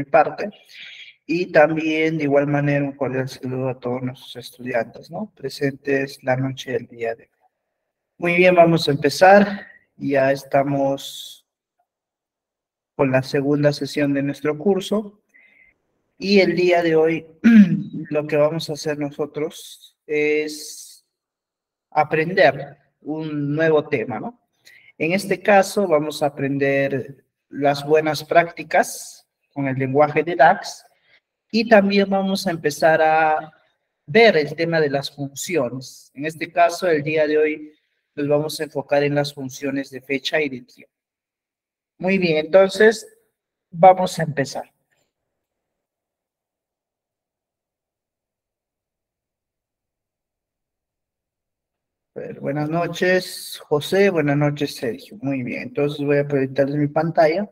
mi parte. Y también, de igual manera, un cordial saludo a todos nuestros estudiantes, ¿no? Presentes la noche del día de hoy. Muy bien, vamos a empezar. Ya estamos con la segunda sesión de nuestro curso. Y el día de hoy, lo que vamos a hacer nosotros es aprender un nuevo tema, ¿no? En este caso, vamos a aprender las buenas prácticas con el lenguaje de DAX y también vamos a empezar a ver el tema de las funciones. En este caso, el día de hoy nos vamos a enfocar en las funciones de fecha y de tiempo. Muy bien, entonces vamos a empezar. Buenas noches, José. Buenas noches, Sergio. Muy bien, entonces voy a proyectarles mi pantalla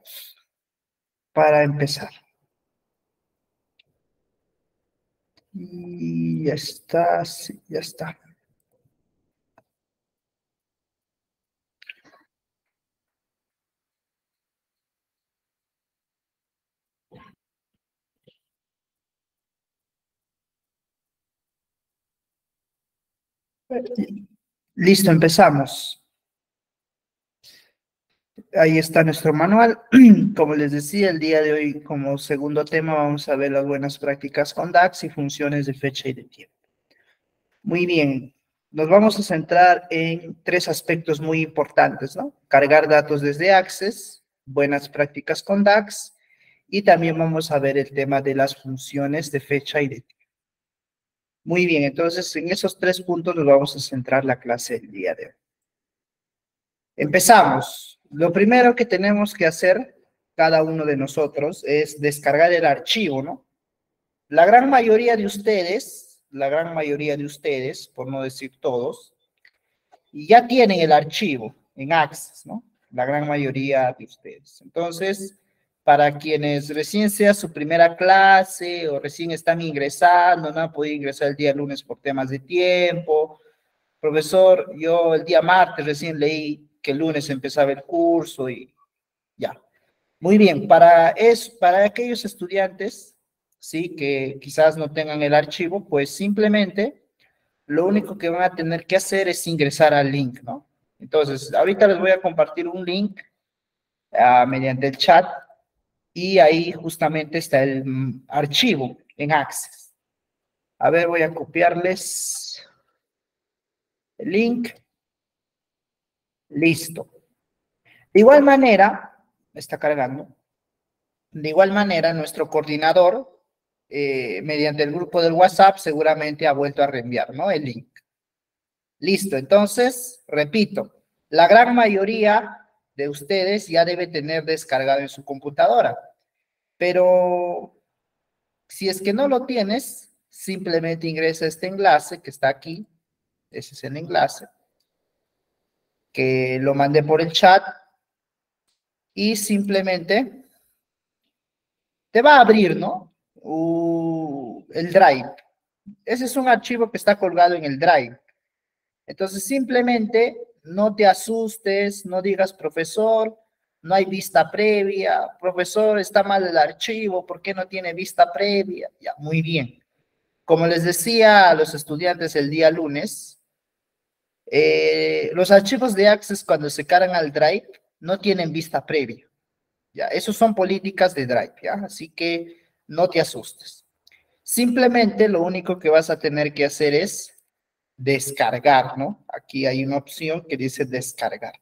para empezar. Y ya está, sí, ya está. Listo, empezamos. Ahí está nuestro manual. Como les decía, el día de hoy, como segundo tema, vamos a ver las buenas prácticas con DAX y funciones de fecha y de tiempo. Muy bien, nos vamos a centrar en tres aspectos muy importantes, ¿no? Cargar datos desde Access, buenas prácticas con DAX, y también vamos a ver el tema de las funciones de fecha y de tiempo. Muy bien, entonces en esos tres puntos nos vamos a centrar la clase del día de hoy. Empezamos. Lo primero que tenemos que hacer cada uno de nosotros es descargar el archivo, ¿no? La gran mayoría de ustedes, por no decir todos, ya tienen el archivo en Access, ¿no? La gran mayoría de ustedes. Entonces, para quienes recién sea su primera clase o recién están ingresando, no han podido ingresar el día lunes por temas de tiempo. Profesor, yo el día martes recién leí que el lunes empezaba el curso y ya. Muy bien, para aquellos estudiantes, sí, que quizás no tengan el archivo, pues simplemente lo único que van a tener que hacer es ingresar al link, ¿no? Entonces, ahorita les voy a compartir un link mediante el chat y ahí justamente está el archivo en Access. A ver, voy a copiarles el link. Listo. De igual manera, está cargando. De igual manera, nuestro coordinador, mediante el grupo del WhatsApp, seguramente ha vuelto a reenviar, ¿no? El link. Listo, entonces, repito, la gran mayoría de ustedes ya debe tener descargado en su computadora, pero si es que no lo tienes, simplemente ingresa este enlace que está aquí, ese es el enlace, que lo mandé por el chat, y simplemente te va a abrir, ¿no? El Drive. Ese es un archivo que está colgado en el Drive. Entonces, simplemente no te asustes, no digas, profesor, no hay vista previa, profesor, está mal el archivo, ¿por qué no tiene vista previa? Ya, muy bien. Como les decía a los estudiantes el día lunes, los archivos de Access cuando se cargan al Drive no tienen vista previa. Ya, esos son políticas de Drive, ¿ya? Así que no te asustes. Simplemente lo único que vas a tener que hacer es descargar, ¿no? Aquí hay una opción que dice descargar.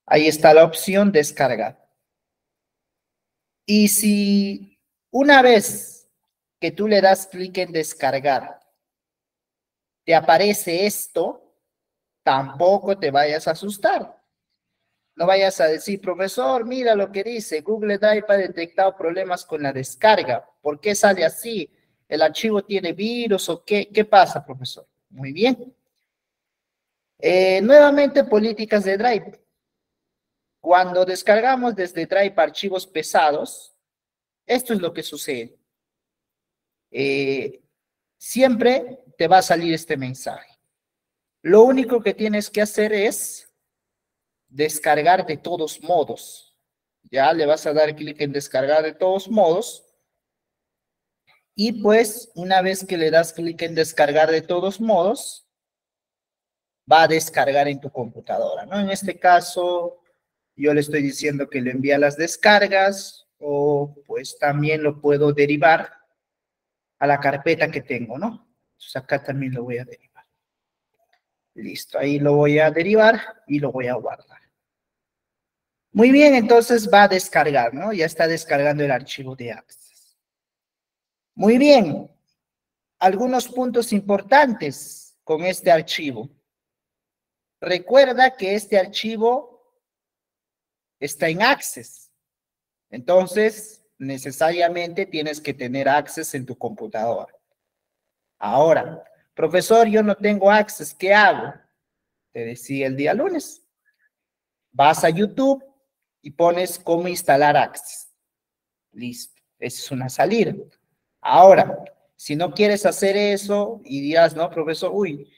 Ahí está la opción descargar. Y si una vez que tú le das clic en descargar, te aparece esto, tampoco te vayas a asustar. No vayas a decir, profesor, mira lo que dice, Google Drive ha detectado problemas con la descarga. ¿Por qué sale así? ¿El archivo tiene virus o qué? ¿Qué pasa, profesor? Muy bien. Nuevamente, políticas de Drive. Cuando descargamos desde Drive archivos pesados, esto es lo que sucede. Siempre te va a salir este mensaje. Lo único que tienes que hacer es descargar de todos modos. Ya le vas a dar clic en descargar de todos modos. Y pues una vez que le das clic en descargar de todos modos, va a descargar en tu computadora, ¿no? En este caso, yo le estoy diciendo que le envía las descargas o pues también lo puedo derivar a la carpeta que tengo, ¿no? Entonces acá también lo voy a derivar. Listo, ahí lo voy a derivar y lo voy a guardar. Muy bien, entonces va a descargar, ¿no? Ya está descargando el archivo de Access. Muy bien, algunos puntos importantes con este archivo. Recuerda que este archivo está en Access. Entonces, necesariamente tienes que tener Access en tu computadora. Ahora, profesor, yo no tengo Access, ¿qué hago? Te decía el día lunes. Vas a YouTube y pones cómo instalar Access. Listo, esa es una salida. Ahora, si no quieres hacer eso y dirás, no, profesor, uy,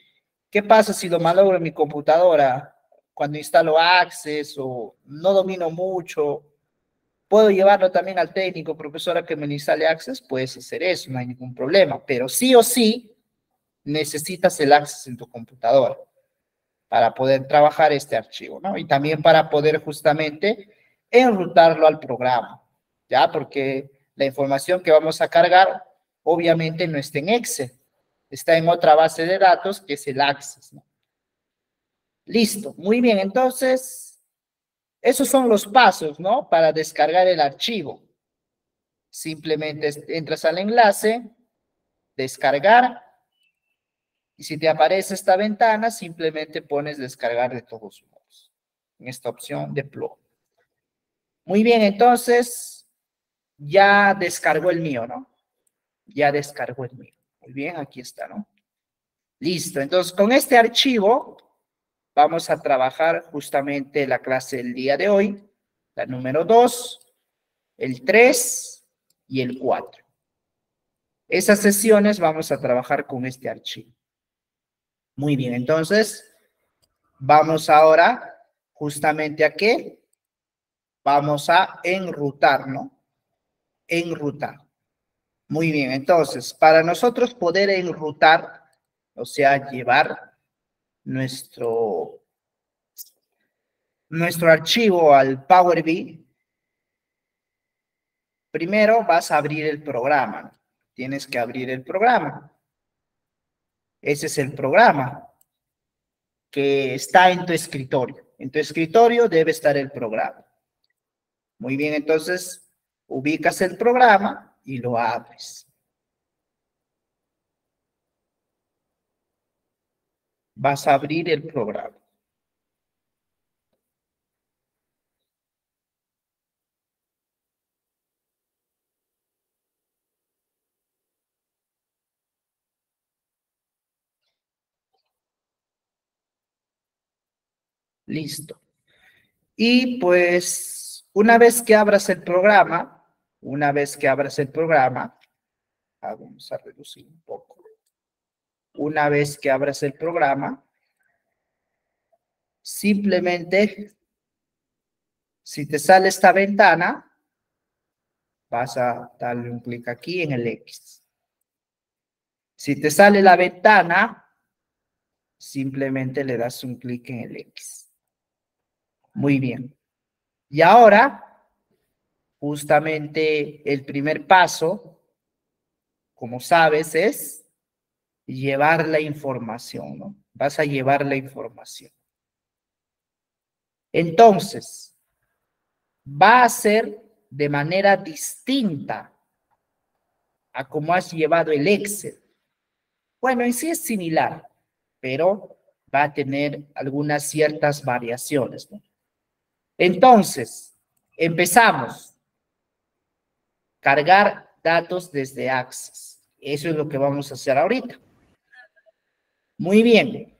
¿qué pasa si lo malogro en mi computadora? Cuando instalo Access o no domino mucho, ¿puedo llevarlo también al técnico, profesora, que me lo instale Access? Puedes hacer eso, no hay ningún problema, pero sí o sí necesitas el Access en tu computadora para poder trabajar este archivo, ¿no? Y también para poder justamente enrutarlo al programa, ¿ya? Porque la información que vamos a cargar obviamente no está en Excel, está en otra base de datos que es el Access, ¿no? Listo, muy bien, entonces, esos son los pasos, ¿no? Para descargar el archivo. Simplemente entras al enlace, descargar, y si te aparece esta ventana, simplemente pones descargar de todos modos, en esta opción de Deploy. Muy bien, entonces, ya descargó el mío, ¿no? Ya descargó el mío. Muy bien, aquí está, ¿no? Listo, entonces con este archivo vamos a trabajar justamente la clase del día de hoy, la número 2, el 3 y el 4. Esas sesiones vamos a trabajar con este archivo. Muy bien, entonces vamos ahora justamente a qué? Vamos a enrutar, ¿no? Enrutar. Muy bien, entonces, para nosotros poder enrutar, o sea, llevar nuestro, nuestro archivo al Power BI, primero vas a abrir el programa, ¿no? Tienes que abrir el programa. Ese es el programa que está en tu escritorio. En tu escritorio debe estar el programa. Muy bien, entonces ubicas el programa y lo abres. Vas a abrir el programa. Listo. Y pues una vez que abras el programa, vamos a reducir un poco. Una vez que abras el programa, simplemente, si te sale esta ventana, vas a darle un clic aquí en el X. Si te sale la ventana, simplemente le das un clic en el X. Muy bien. Y ahora, justamente el primer paso, como sabes, es llevar la información, ¿no? Vas a llevar la información. Entonces, va a ser de manera distinta a cómo has llevado el Excel. Bueno, en sí es similar, pero va a tener algunas ciertas variaciones, ¿no? Entonces, empezamos. Cargar datos desde Access. Eso es lo que vamos a hacer ahorita. Muy bien.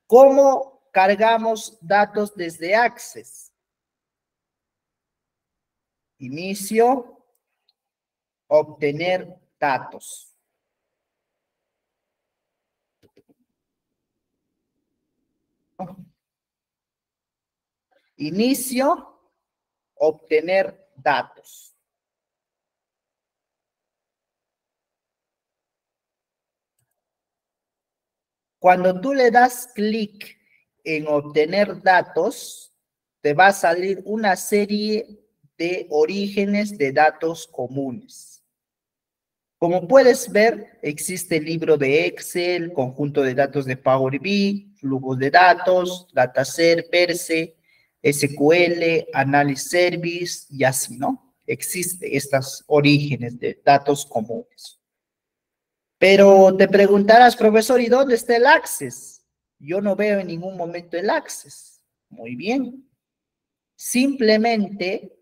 ¿Cómo cargamos datos desde Access? Inicio, obtener datos. Inicio, obtener datos. Cuando tú le das clic en obtener datos, te va a salir una serie de orígenes de datos comunes. Como puedes ver, existe el libro de Excel, conjunto de datos de Power BI, flujos de datos, dataset, Perse, SQL, Analysis Service y así, ¿no? Existen estos orígenes de datos comunes. Pero te preguntarás, profesor, ¿y dónde está el Access? Yo no veo en ningún momento el Access. Muy bien. Simplemente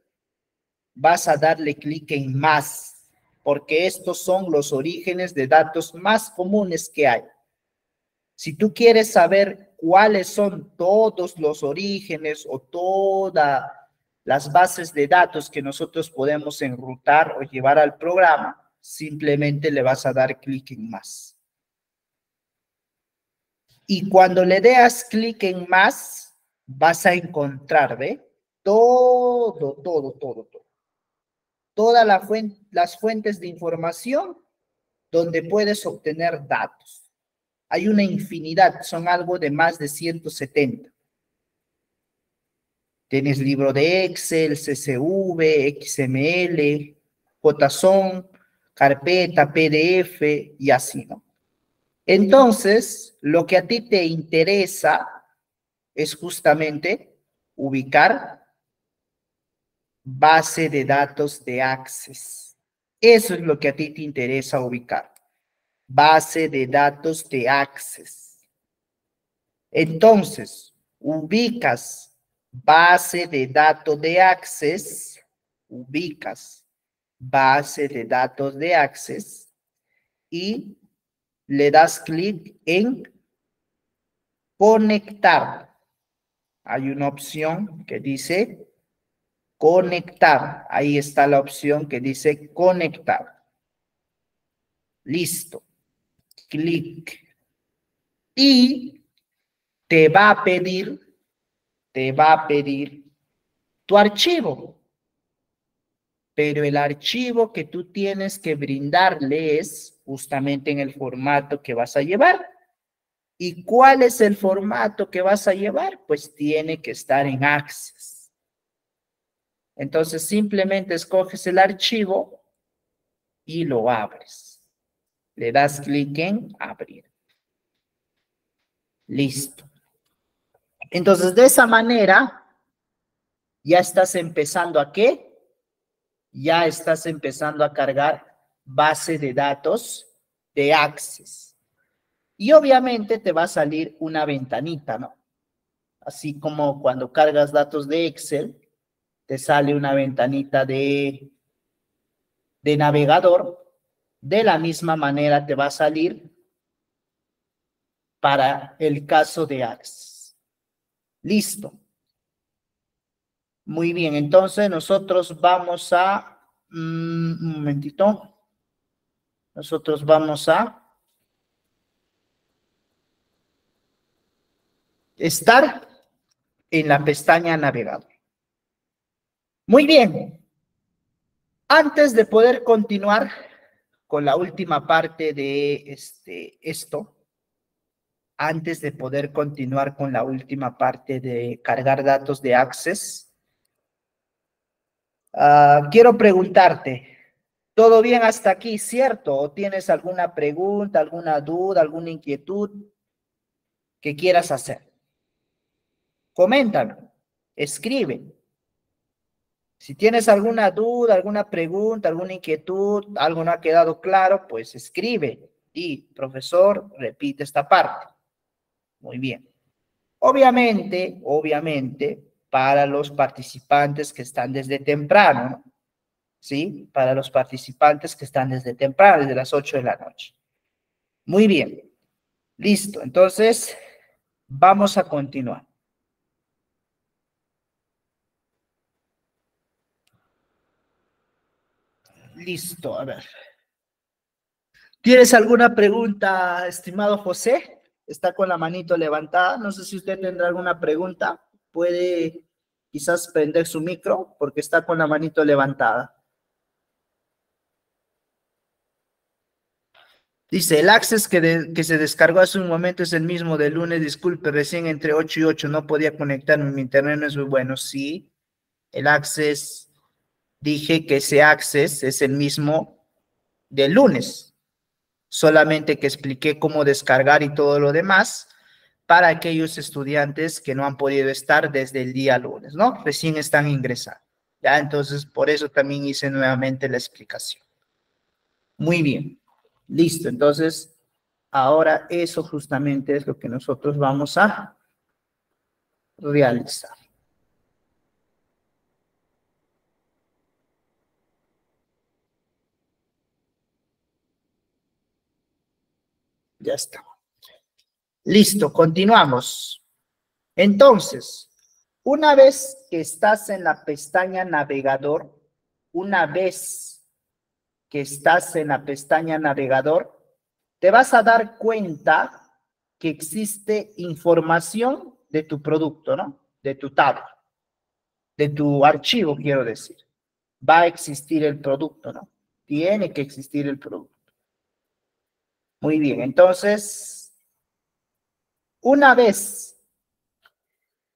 vas a darle clic en más, porque estos son los orígenes de datos más comunes que hay. Si tú quieres saber cuáles son todos los orígenes o todas las bases de datos que nosotros podemos enrutar o llevar al programa, simplemente le vas a dar clic en más. Y cuando le das clic en más, vas a encontrar, ¿ve? Todo. Todas las fuentes de información donde puedes obtener datos. Hay una infinidad, son algo de más de 170. Tienes libro de Excel, CSV, XML, JSON, carpeta, PDF y así, ¿no? Entonces, lo que a ti te interesa es justamente ubicar base de datos de Access. Eso es lo que a ti te interesa ubicar. Base de datos de Access. Entonces, ubicas base de datos de Access, ubicas base de datos de Access y le das clic en conectar. Hay una opción que dice conectar. Ahí está la opción que dice conectar. Listo. Clic. Y te va a pedir tu archivo. Pero el archivo que tú tienes que brindarle es justamente en el formato que vas a llevar. ¿Y cuál es el formato que vas a llevar? Pues tiene que estar en Access. Entonces simplemente escoges el archivo y lo abres. Le das clic en abrir. Listo. Entonces de esa manera ya estás empezando ¿a qué? Ya estás empezando a cargar base de datos de Access. Y obviamente te va a salir una ventanita, ¿no? Así como cuando cargas datos de Excel, te sale una ventanita de navegador. De la misma manera te va a salir para el caso de Access. Listo. Muy bien, entonces nosotros vamos a... un momentito. Nosotros vamos a estar en la pestaña navegador. Muy bien. Antes de poder continuar con la última parte de antes de poder continuar con la última parte de cargar datos de Access, quiero preguntarte, ¿todo bien hasta aquí, cierto? ¿O tienes alguna pregunta, alguna duda, alguna inquietud que quieras hacer? Coméntame, escribe. Si tienes alguna duda, alguna pregunta, alguna inquietud, algo no ha quedado claro, pues escribe. Y, profesor, repite esta parte. Muy bien. Obviamente, para los participantes que están desde temprano, ¿no? ¿Sí? Para los participantes que están desde temprano, desde las 8 de la noche. Muy bien. Listo. Entonces, vamos a continuar. Listo, a ver. ¿Tienes alguna pregunta, estimado José? Está con la manito levantada. No sé si usted tendrá alguna pregunta. Puede quizás prender su micro porque está con la manito levantada. Dice, el Access que se descargó hace un momento es el mismo del lunes. Disculpe, recién entre 8 y 8 no podía conectarme. Mi internet no es muy bueno. Sí, el Access, dije que ese Access es el mismo del lunes. Solamente que expliqué cómo descargar y todo lo demás para aquellos estudiantes que no han podido estar desde el día lunes, ¿no? Recién están ingresando. Ya, entonces, por eso también hice nuevamente la explicación. Muy bien. Listo, entonces, ahora eso justamente es lo que nosotros vamos a realizar. Ya está. Listo, continuamos. Entonces, una vez que estás en la pestaña navegador, una vez que estás en la pestaña navegador, te vas a dar cuenta que existe información de tu producto, ¿no? De tu tabla, de tu archivo, quiero decir. Va a existir el producto, ¿no? Tiene que existir el producto. Muy bien, entonces, una vez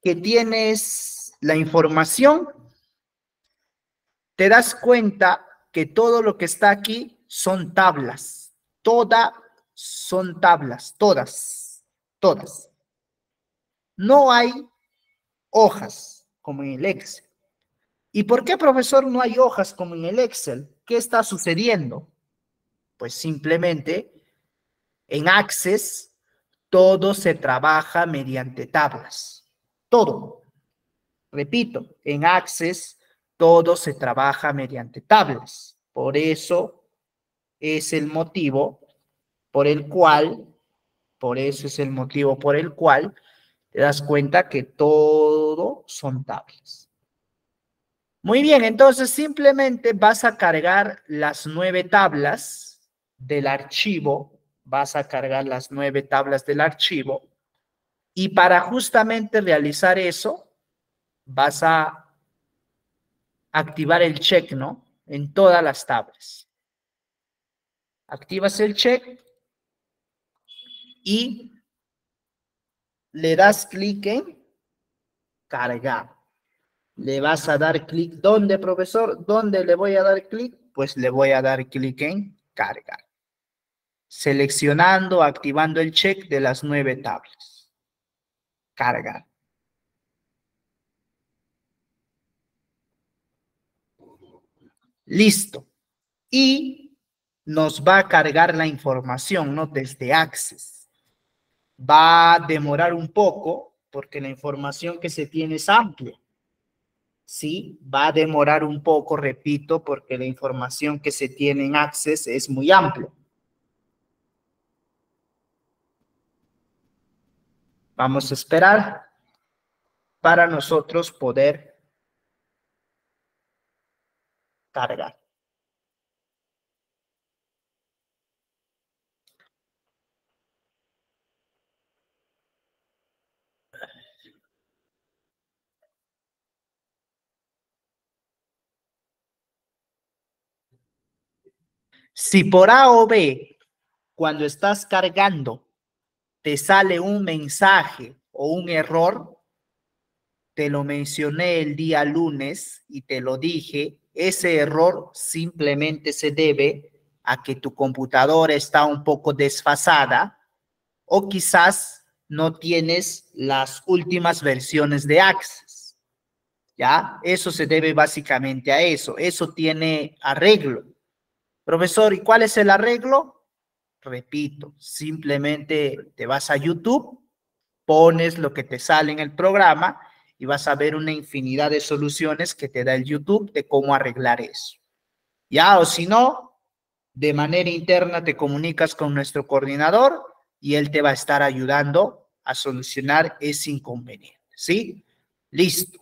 que tienes la información, te das cuenta que todo lo que está aquí son tablas. Todas son tablas, todas. No hay hojas como en el Excel. ¿Y por qué, profesor, no hay hojas como en el Excel? ¿Qué está sucediendo? Pues simplemente en Access todo se trabaja mediante tablas. Todo. Repito, en Access todo se trabaja mediante tablas. Por eso es el motivo por el cual, por eso es el motivo por el cual te das cuenta que todo son tablas. Muy bien, entonces simplemente vas a cargar las 9 tablas del archivo, vas a cargar las 9 tablas del archivo y para justamente realizar eso vas a activar el check, ¿no? En todas las tablas. Activas el check y le das clic en cargar. Le vas a dar clic. ¿Dónde, profesor? ¿Dónde le voy a dar clic? Pues le voy a dar clic en cargar. Seleccionando, activando el check de las 9 tablas. Cargar. Listo. Y nos va a cargar la información, ¿no? Desde Access. Va a demorar un poco porque la información que se tiene es amplia. Sí, va a demorar un poco, repito, porque la información que se tiene en Access es muy amplia. Vamos a esperar para nosotros poder cargar. Si por A o B, cuando estás cargando, te sale un mensaje o un error, te lo mencioné el día lunes y te lo dije, ese error simplemente se debe a que tu computadora está un poco desfasada o quizás no tienes las últimas versiones de Access. ¿Ya? Eso se debe básicamente a eso. Eso tiene arreglo. Profesor, ¿y cuál es el arreglo? Repito, simplemente te vas a YouTube, pones lo que te sale en el programa y vas a ver una infinidad de soluciones que te da el YouTube de cómo arreglar eso. Ya, o si no, de manera interna te comunicas con nuestro coordinador y él te va a estar ayudando a solucionar ese inconveniente, ¿sí? Listo.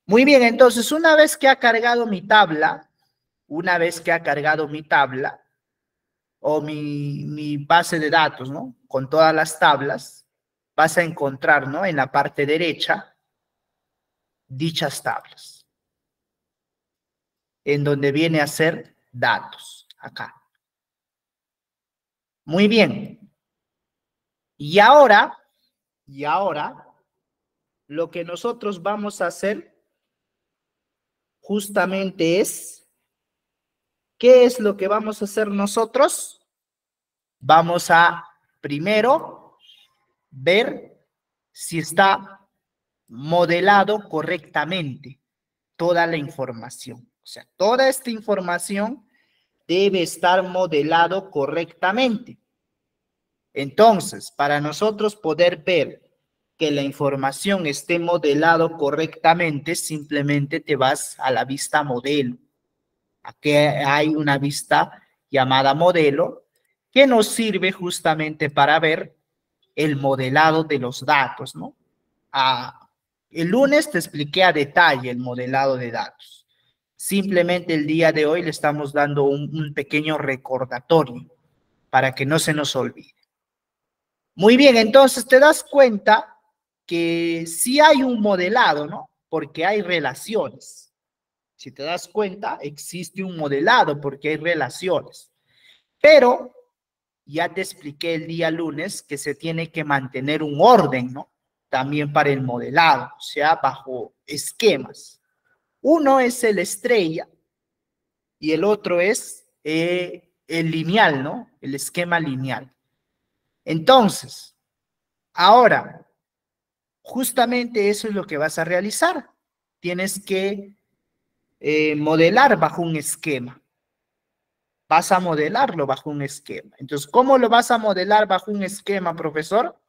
Muy bien, entonces una vez que ha cargado mi tabla, o mi base de datos, ¿no? Con todas las tablas, vas a encontrar, ¿no? En la parte derecha, dichas tablas, en donde viene a ser datos, acá. Muy bien. Y ahora, lo que nosotros vamos a hacer justamente es, ¿qué es lo que vamos a hacer nosotros? Vamos a primero ver si está modelado correctamente toda la información. O sea, toda esta información debe estar modelado correctamente. Entonces, para nosotros poder ver que la información esté modelado correctamente, simplemente te vas a la vista modelo. Aquí hay una vista llamada modelo que nos sirve justamente para ver el modelado de los datos, ¿no? El lunes te expliqué a detalle el modelado de datos. Simplemente el día de hoy le estamos dando un pequeño recordatorio para que no se nos olvide. Muy bien, entonces te das cuenta que sí hay un modelado, ¿no? Porque hay relaciones. Si te das cuenta, existe un modelado porque hay relaciones. Pero ya te expliqué el día lunes que se tiene que mantener un orden, ¿no? También para el modelado, o sea, bajo esquemas. Uno es el estrella y el otro es el lineal, ¿no? El esquema lineal. Entonces, ahora, justamente eso es lo que vas a realizar. Tienes que modelar bajo un esquema. Vas a modelarlo bajo un esquema. Entonces, ¿cómo lo vas a modelar bajo un esquema, profesor?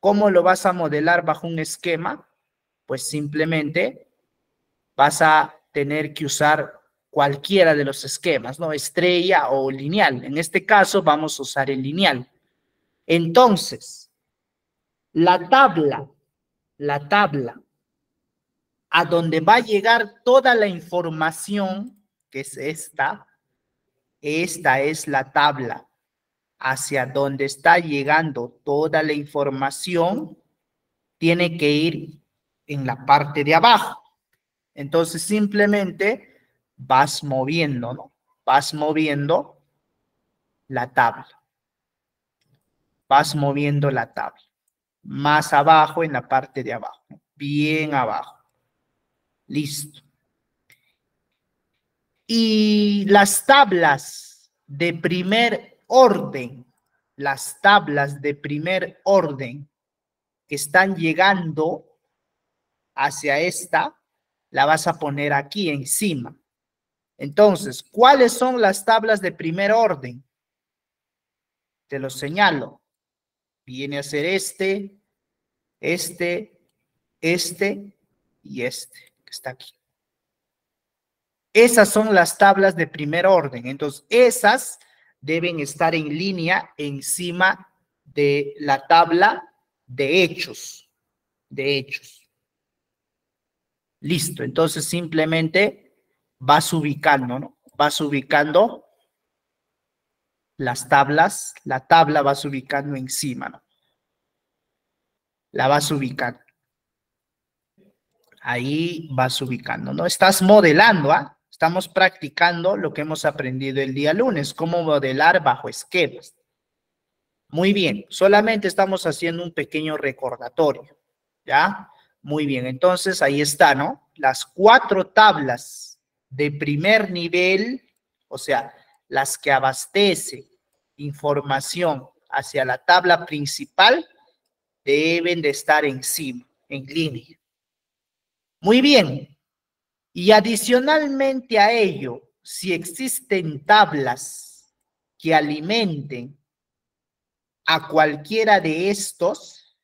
¿Cómo lo vas a modelar bajo un esquema? Pues simplemente vas a tener que usar cualquiera de los esquemas, ¿no? Estrella o lineal. En este caso vamos a usar el lineal. Entonces, la tabla a donde va a llegar toda la información, que es esta es la tabla hacia donde está llegando toda la información, tiene que ir en la parte de abajo. Entonces simplemente vas moviendo, ¿no? Vas moviendo la tabla. Vas moviendo la tabla. Más abajo en la parte de abajo. Bien abajo. Listo. Y las tablas de primer orden, las tablas de primer orden que están llegando hacia esta, la vas a poner aquí encima. Entonces, ¿cuáles son las tablas de primer orden? Te lo señalo. Viene a ser este y este, que está aquí. Esas son las tablas de primer orden. Entonces, esas deben estar en línea encima de la tabla de hechos. Listo. Entonces, simplemente vas ubicando, ¿no? Vas ubicando las tablas. La tabla vas ubicando encima, ¿no? La vas ubicando. Ahí vas ubicando, ¿no? Estás modelando, ¿ah? Estamos practicando lo que hemos aprendido el día lunes, cómo modelar bajo esquemas. Muy bien, solamente estamos haciendo un pequeño recordatorio, ¿ya? Muy bien, entonces ahí está, ¿no? Las 4 tablas de primer nivel, o sea, las que abastece información hacia la tabla principal, deben de estar encima, en línea. Muy bien. Y adicionalmente a ello, si existen tablas que alimenten a cualquiera de estos,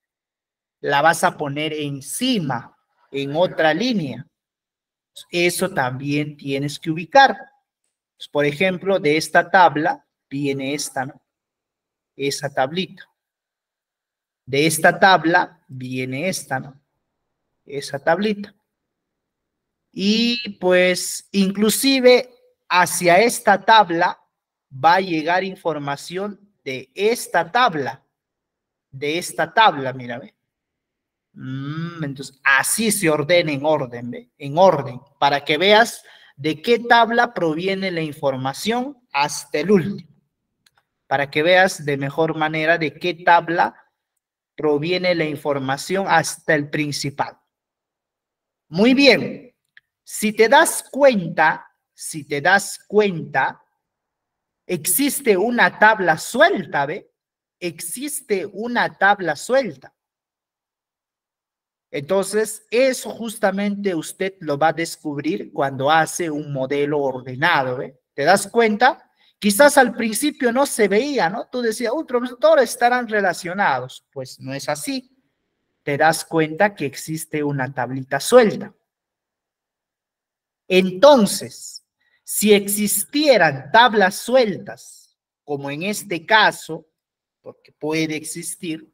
la vas a poner encima, en otra línea. Eso también tienes que ubicar. Por ejemplo, de esta tabla viene esta, ¿no? Esa tablita. De esta tabla viene esta, ¿no? Esa tablita. Y pues inclusive hacia esta tabla va a llegar información de esta tabla, mira, ¿ve? Entonces, así se ordena en orden, ¿ve? En orden, para que veas de qué tabla proviene la información hasta el último, para que veas de mejor manera de qué tabla proviene la información hasta el principal. Muy bien, si te das cuenta, existe una tabla suelta, ¿ve? Existe una tabla suelta. Entonces, eso justamente usted lo va a descubrir cuando hace un modelo ordenado, ¿ve? ¿Te das cuenta? Quizás al principio no se veía, ¿no? Tú decías, uy, profesor, todos estarán relacionados. Pues no es así. Te das cuenta que existe una tablita suelta. Entonces, si existieran tablas sueltas, como en este caso, porque puede existir,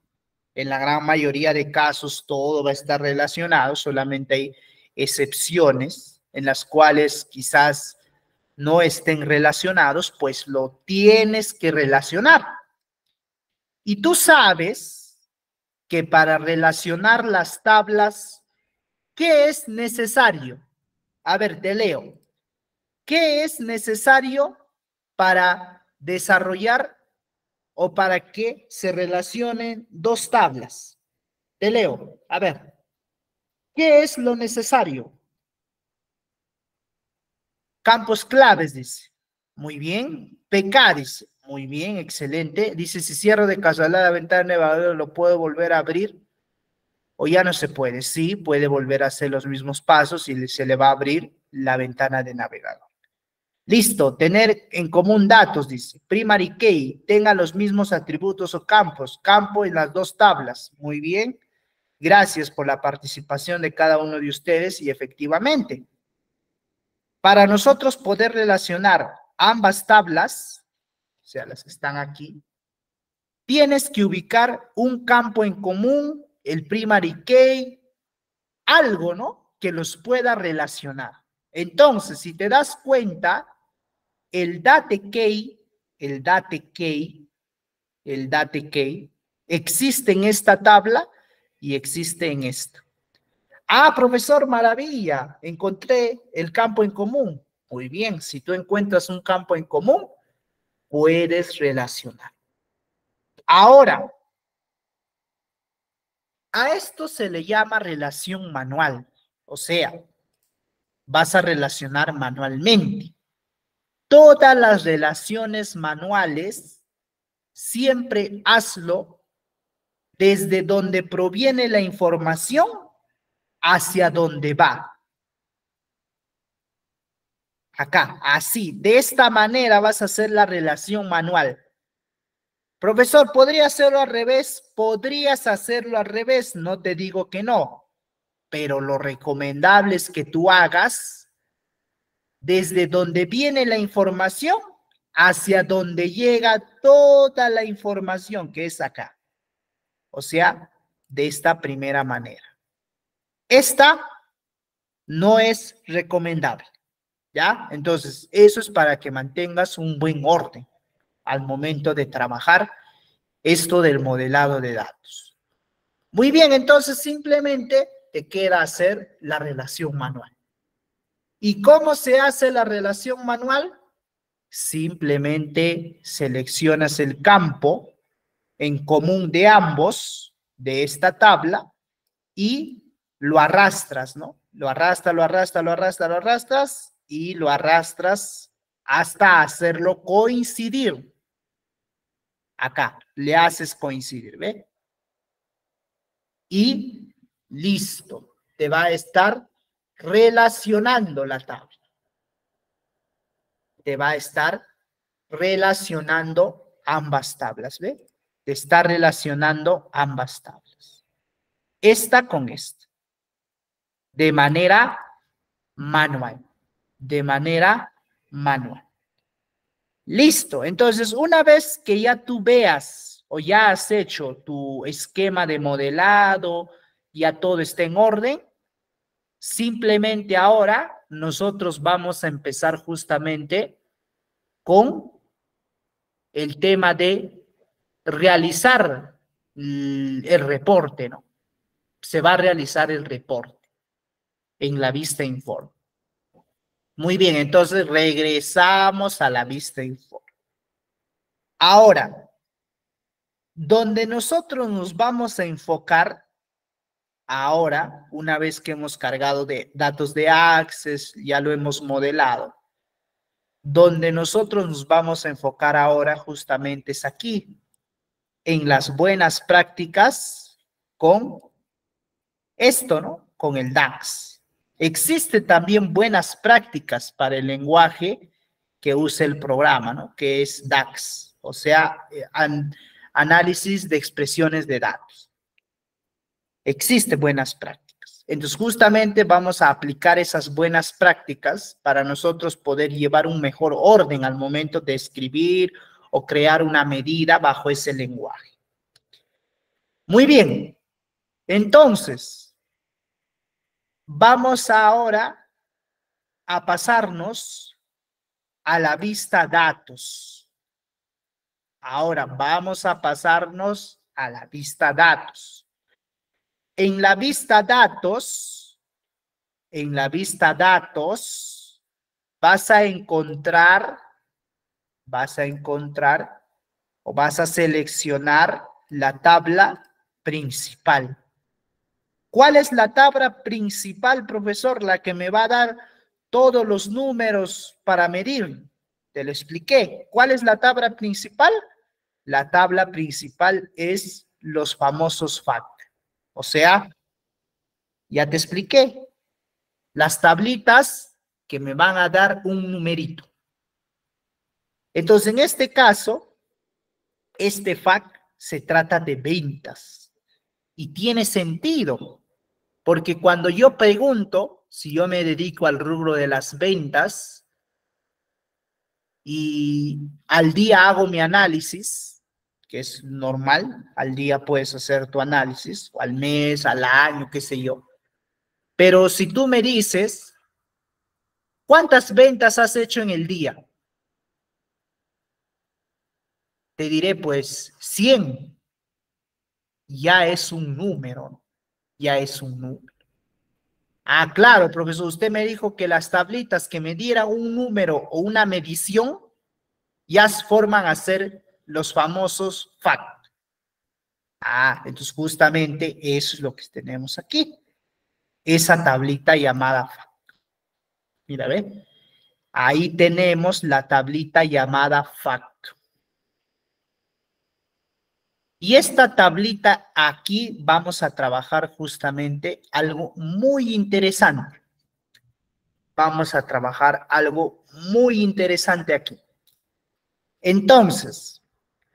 en la gran mayoría de casos todo va a estar relacionado, solamente hay excepciones en las cuales quizás no estén relacionados, pues lo tienes que relacionar. Y tú sabes que para relacionar las tablas, ¿qué es necesario? A ver, te leo. ¿Qué es necesario para desarrollar o para que se relacionen dos tablas? Te leo. A ver, ¿qué es lo necesario? Campos claves, dice. Muy bien. PK, dice. Muy bien, excelente. Dice, si cierro de casualidad la ventana de navegador, ¿lo puedo volver a abrir? ¿O ya no se puede? Sí, puede volver a hacer los mismos pasos y se le va a abrir la ventana de navegador. Listo, tener en común datos, dice. Primary key, tenga los mismos atributos o campos. Campo en las dos tablas. Muy bien. Gracias por la participación de cada uno de ustedes y efectivamente, para nosotros poder relacionar ambas tablas, o sea, las que están aquí, tienes que ubicar un campo en común, el primary key, algo, ¿no? Que los pueda relacionar. Entonces, si te das cuenta, el date key existe en esta tabla y existe en esta. Ah, profesor, maravilla, encontré el campo en común. Muy bien, si tú encuentras un campo en común, puedes relacionar. Ahora, a esto se le llama relación manual, o sea, vas a relacionar manualmente. Todas las relaciones manuales, siempre hazlo desde donde proviene la información hacia donde va. Acá, así, de esta manera vas a hacer la relación manual. Profesor, ¿podría hacerlo al revés? Podrías hacerlo al revés, no te digo que no, pero lo recomendable es que tú hagas desde donde viene la información hacia donde llega toda la información que es acá. O sea, de esta primera manera. Esta no es recomendable, ¿ya? Entonces, eso es para que mantengas un buen orden al momento de trabajar esto del modelado de datos. Muy bien, entonces simplemente te queda hacer la relación manual. ¿Y cómo se hace la relación manual? Simplemente seleccionas el campo en común de ambos, de esta tabla, y lo arrastras, ¿no? Lo arrastras y lo arrastras hasta hacerlo coincidir. Acá, le haces coincidir, ¿ve? Y listo, te va a estar relacionando la tabla. Te va a estar relacionando ambas tablas, ¿ve? Te está relacionando ambas tablas. Esta con esta. De manera manual. De manera manual. Listo. Entonces, una vez que ya tú veas o ya has hecho tu esquema de modelado, ya todo está en orden, simplemente ahora nosotros vamos a empezar justamente con el tema de realizar el reporte, ¿no? se va a realizar el reporte en la vista informe. Muy bien, entonces regresamos a la vista informe. Ahora, donde nosotros nos vamos a enfocar ahora, una vez que hemos cargado de datos de Access, ya lo hemos modelado, donde nosotros nos vamos a enfocar ahora justamente es aquí, en las buenas prácticas con esto, ¿no? Con el DAX. Existen también buenas prácticas para el lenguaje que usa el programa, ¿no? Que es DAX, o sea, análisis de expresiones de datos. Existen buenas prácticas. Entonces, justamente vamos a aplicar esas buenas prácticas para nosotros poder llevar un mejor orden al momento de escribir o crear una medida bajo ese lenguaje. Muy bien. Entonces, vamos ahora a pasarnos a la vista datos. Ahora vamos a pasarnos a la vista datos. En la vista datos, vas a encontrar o vas a seleccionar la tabla principal. ¿Cuál es la tabla principal, profesor? La que me va a dar todos los números para medir. Te lo expliqué. ¿Cuál es la tabla principal? La tabla principal es los famosos FACT. O sea, ya te expliqué. Las tablitas que me van a dar un numerito. Entonces, en este caso, este FACT se trata de ventas. Y tiene sentido. Porque cuando yo pregunto, si yo me dedico al rubro de las ventas y al día hago mi análisis, que es normal, al día puedes hacer tu análisis, o al mes, al año, qué sé yo. Pero si tú me dices, ¿cuántas ventas has hecho en el día? Te diré, pues, 100. Ya es un número, ¿no? Ya es un número. Ah, claro, profesor, usted me dijo que las tablitas que me dieran un número o una medición ya forman a ser los famosos FACT. Ah, entonces justamente eso es lo que tenemos aquí. Esa tablita llamada FACT. Mira, ve. Ahí tenemos la tablita llamada FACT. Y esta tablita aquí vamos a trabajar justamente algo muy interesante. Vamos a trabajar algo muy interesante aquí. Entonces,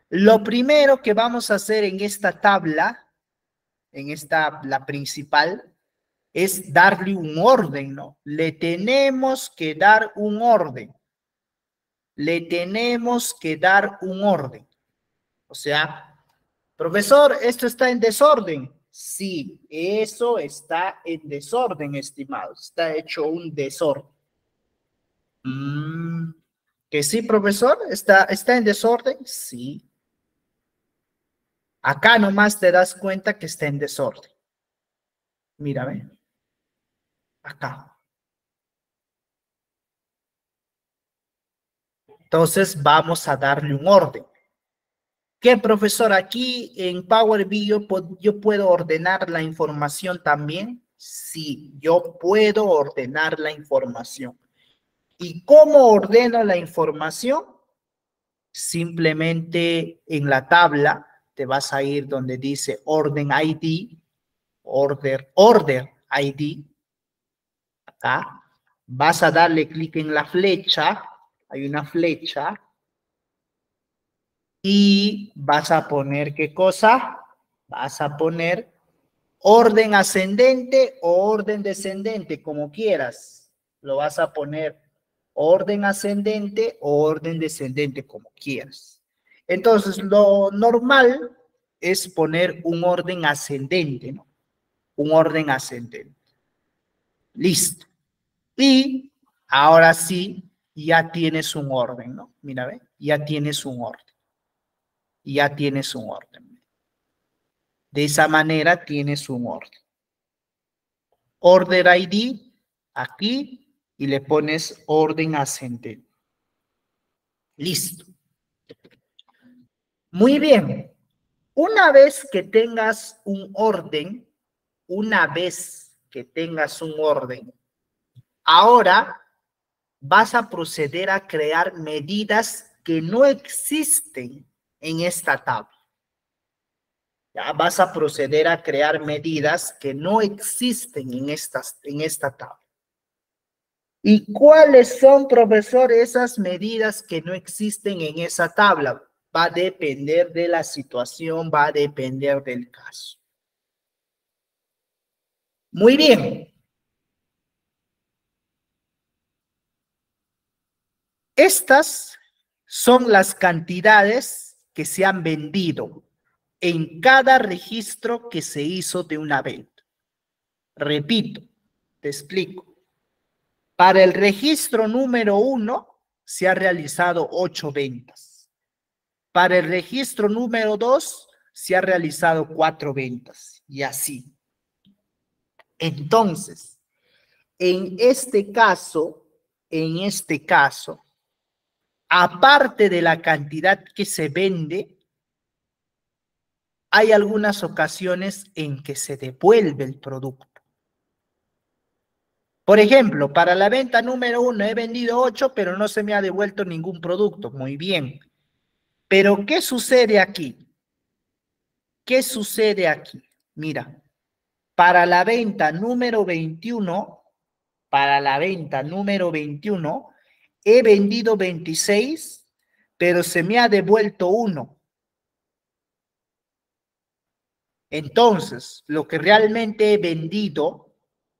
lo primero que vamos a hacer en esta tabla, la principal, es darle un orden, ¿no? Le tenemos que dar un orden. Le tenemos que dar un orden. O sea, profesor, esto está en desorden. Sí, eso está en desorden, estimado. Está hecho un desorden. ¿Que sí, profesor? ¿Está en desorden? Sí. Acá nomás te das cuenta que está en desorden. Mírame. Acá. Entonces vamos a darle un orden. ¿Qué, profesor? Aquí en Power BI yo puedo ordenar la información también. Sí, yo puedo ordenar la información. ¿Y cómo ordeno la información? Simplemente en la tabla te vas a ir donde dice orden ID, order ID. Acá vas a darle clic en la flecha. Hay una flecha. Y vas a poner, ¿qué cosa? Vas a poner orden ascendente o orden descendente, como quieras. Lo vas a poner orden ascendente o orden descendente, como quieras. Entonces, lo normal es poner un orden ascendente, ¿no? Un orden ascendente. Listo. Y ahora sí, ya tienes un orden, ¿no? Mira, ve, ya tienes un orden. Ya tienes un orden. De esa manera tienes un orden. Order ID aquí y le pones orden ascendente. Listo. Muy bien. Una vez que tengas un orden, ahora vas a proceder a crear medidas que no existen en esta tabla. Ya vas a proceder a crear medidas que no existen en esta tabla. ¿Y cuáles son, profesor, esas medidas que no existen en esa tabla? Va a depender de la situación, va a depender del caso. Muy bien. Estas son las cantidades que se han vendido en cada registro que se hizo de una venta. Repito, te explico. Para el registro número 1 se ha realizado 8 ventas. Para el registro número 2 se ha realizado 4 ventas y así. Entonces, en este caso, aparte de la cantidad que se vende, hay algunas ocasiones en que se devuelve el producto. Por ejemplo, para la venta número 1 he vendido 8, pero no se me ha devuelto ningún producto. Muy bien. Pero, ¿qué sucede aquí? ¿Qué sucede aquí? Mira, para la venta número 21, he vendido 26, pero se me ha devuelto 1. Entonces, lo que realmente he vendido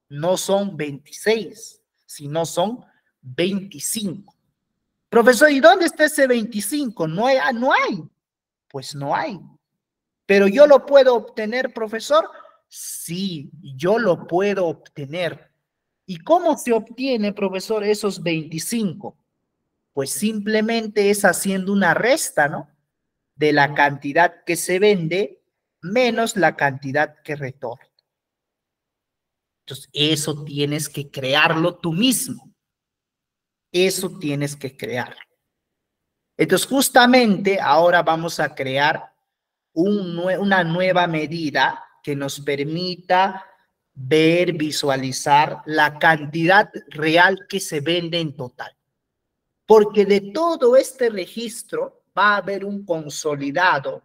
no son 26, sino son 25. Profesor, ¿y dónde está ese 25? No hay, no hay. Pues no hay. ¿Pero yo lo puedo obtener, profesor? Sí, yo lo puedo obtener. ¿Y cómo se obtiene, profesor, esos 25? Pues simplemente es haciendo una resta, ¿no? De la cantidad que se vende menos la cantidad que retorna. Entonces, eso tienes que crearlo tú mismo. Eso tienes que crearlo. Entonces, justamente ahora vamos a crear una nueva medida que nos permita ver, visualizar la cantidad real que se vende en total. Porque de todo este registro va a haber un consolidado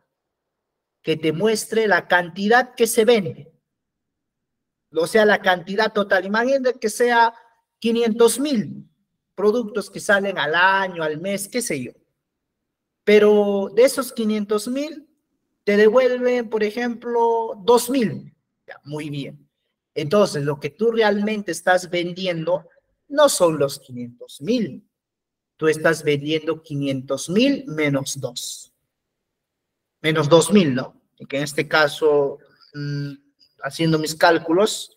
que te muestre la cantidad que se vende. O sea, la cantidad total. Imagínate que sea 500,000 productos que salen al año, al mes, qué sé yo. Pero de esos 500,000, te devuelven, por ejemplo, 2,000. Ya, muy bien. Entonces, lo que tú realmente estás vendiendo no son los 500,000. Tú estás vendiendo 500,000 menos 2. Menos 2,000, ¿no? Y que en este caso, haciendo mis cálculos,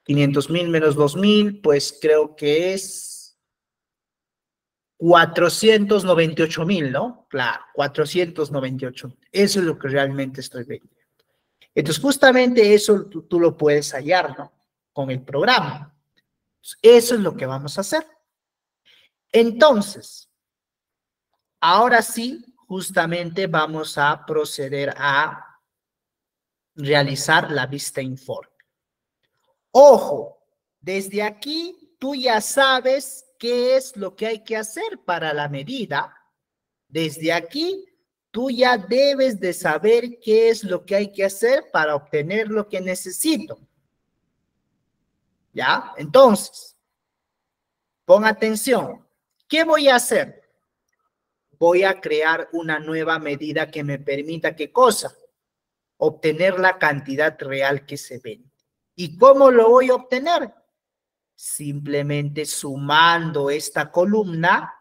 500,000 menos 2,000, pues creo que es 498,000, ¿no? Claro, 498,000. Eso es lo que realmente estoy vendiendo. Entonces, justamente eso tú lo puedes hallar, ¿no? Con el programa. Eso es lo que vamos a hacer. Entonces, ahora sí, justamente vamos a proceder a realizar la vista informe. Ojo, desde aquí tú ya sabes qué es lo que hay que hacer para la medida. Desde aquí tú ya debes de saber qué es lo que hay que hacer para obtener lo que necesito. ¿Ya? Entonces, pon atención. ¿Qué voy a hacer? Voy a crear una nueva medida que me permita, ¿qué cosa? Obtener la cantidad real que se vende. ¿Y cómo lo voy a obtener? Simplemente sumando esta columna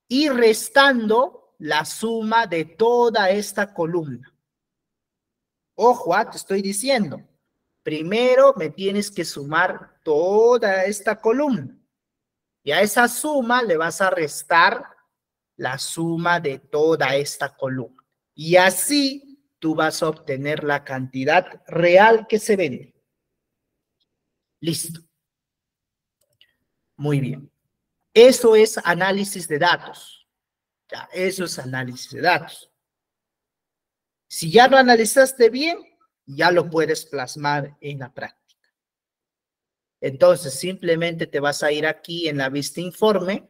y restando la suma de toda esta columna. Ojo, te estoy diciendo, primero me tienes que sumar toda esta columna y a esa suma le vas a restar la suma de toda esta columna. Y así tú vas a obtener la cantidad real que se vende. Listo. Muy bien. Eso es análisis de datos. Ya, eso es análisis de datos. Si ya lo analizaste bien, ya lo puedes plasmar en la práctica. Entonces, simplemente te vas a ir aquí en la vista informe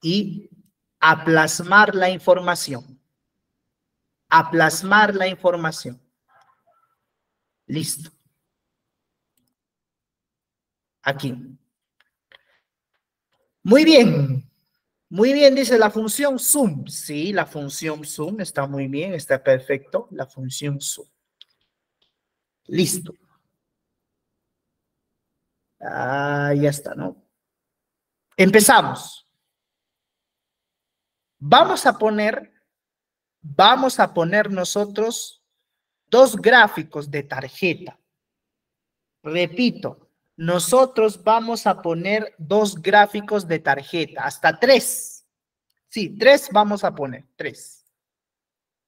y a plasmar la información. A plasmar la información. Listo. Aquí. Muy bien. Muy bien, dice la función zoom. Sí, la función zoom está muy bien, está perfecto. La función zoom. Listo. Ah, ya está, ¿no? Empezamos. Vamos a poner nosotros dos gráficos de tarjeta. Repito, nosotros vamos a poner dos gráficos de tarjeta, hasta tres. Sí, tres vamos a poner, tres.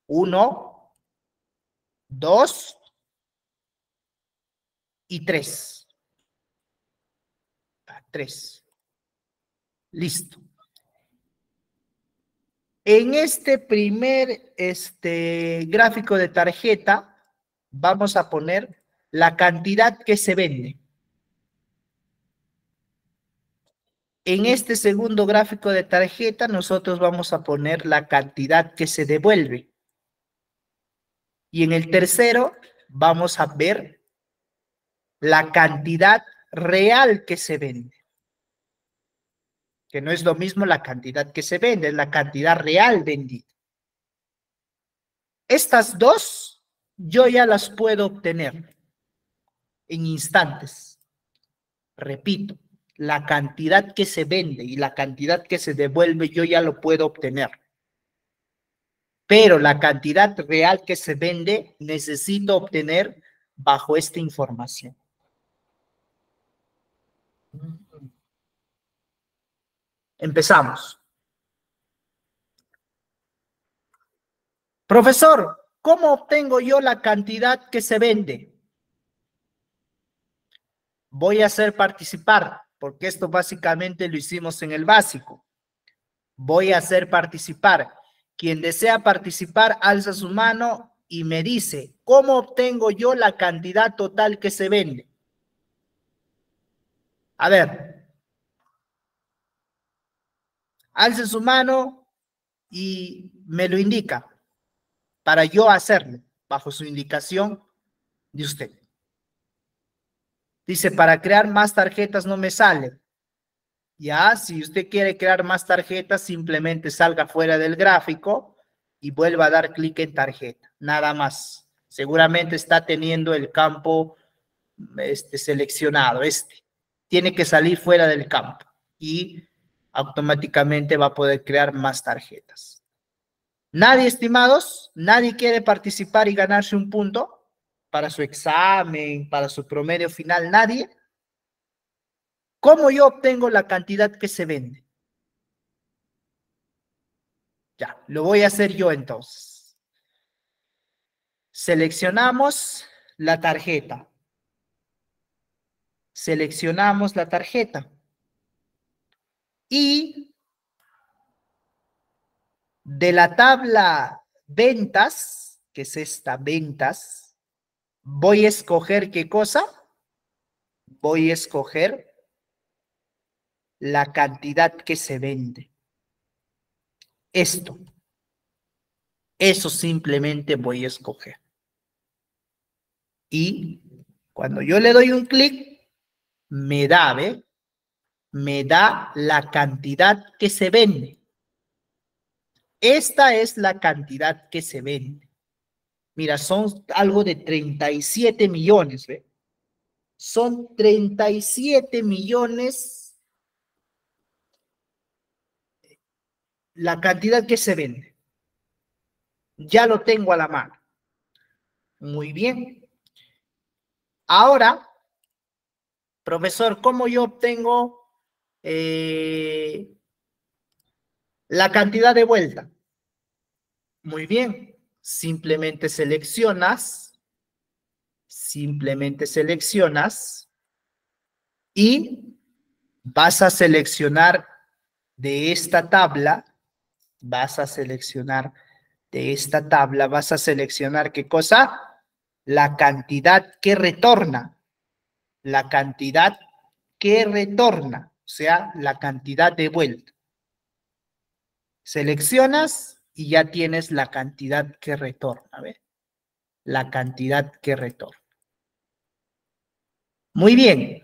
Uno, dos y tres. Tres. Listo. En este primer gráfico de tarjeta, vamos a poner la cantidad que se vende. En este segundo gráfico de tarjeta, nosotros vamos a poner la cantidad que se devuelve. Y en el tercero, vamos a ver la cantidad real que se vende. Que no es lo mismo la cantidad que se vende, es la cantidad real vendida. Estas dos, yo ya las puedo obtener en instantes. Repito, la cantidad que se vende y la cantidad que se devuelve, yo ya lo puedo obtener. Pero la cantidad real que se vende, necesito obtener bajo esta información. Empezamos. Profesor, ¿cómo obtengo yo la cantidad que se vende? Voy a hacer participar, porque esto básicamente lo hicimos en el básico. Voy a hacer participar. Quien desea participar, alza su mano y me dice, ¿cómo obtengo yo la cantidad total que se vende? A ver, alce su mano y me lo indica para yo hacerlo bajo su indicación de usted. Dice, para crear más tarjetas no me sale. Ya, si usted quiere crear más tarjetas, simplemente salga fuera del gráfico y vuelva a dar clic en tarjeta. Nada más. Seguramente está teniendo el campo seleccionado. Tiene que salir fuera del campo y automáticamente va a poder crear más tarjetas. ¿Nadie, estimados? ¿Nadie quiere participar y ganarse un punto para su examen, para su promedio final? ¿Nadie? ¿Cómo yo obtengo la cantidad que se vende? Ya, lo voy a hacer yo entonces. Seleccionamos la tarjeta. Seleccionamos la tarjeta. Y de la tabla ventas, que es esta, ventas, voy a escoger ¿qué cosa? Voy a escoger la cantidad que se vende. Esto. Eso simplemente voy a escoger. Y cuando yo le doy un clic, me da, ¿ve? Me da la cantidad que se vende. Esta es la cantidad que se vende. Mira, son algo de 37 millones, ¿ve? Son 37 millones la cantidad que se vende. Ya lo tengo a la mano. Muy bien. Ahora, profesor, ¿cómo yo obtengo la cantidad de vuelta? Muy bien. Simplemente seleccionas Simplemente seleccionas y vas a seleccionar de esta tabla, vas a seleccionar de esta tabla, vas a seleccionar ¿qué cosa? La cantidad que retorna, la cantidad que retorna, o sea, la cantidad de vuelta. Seleccionas y ya tienes la cantidad que retorna, ¿ves? La cantidad que retorna. Muy bien.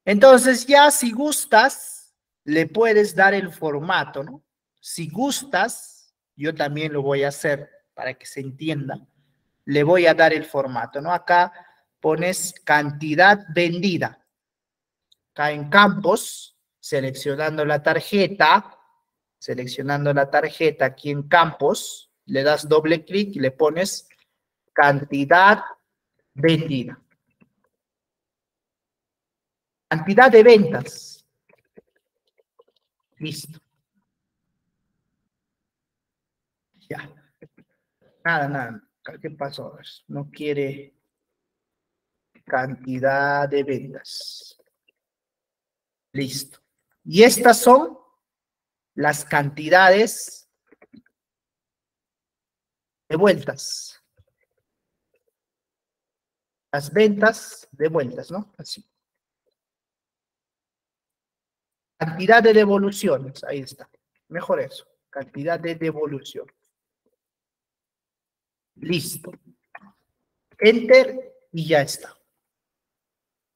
Entonces ya si gustas, le puedes dar el formato, ¿no? Si gustas, yo también lo voy a hacer para que se entienda. Le voy a dar el formato, ¿no? Acá pones cantidad vendida. Acá en campos, seleccionando la tarjeta aquí en campos, le das doble clic y le pones cantidad vendida. Cantidad de ventas. Listo. Ya. Nada. ¿Qué pasó? No quiere cantidad de ventas. Listo. Y estas son las cantidades de vueltas. Las ventas de vueltas, ¿no? Así. Cantidad de devoluciones. Ahí está. Mejor eso. Cantidad de devolución. Listo. Enter y ya está.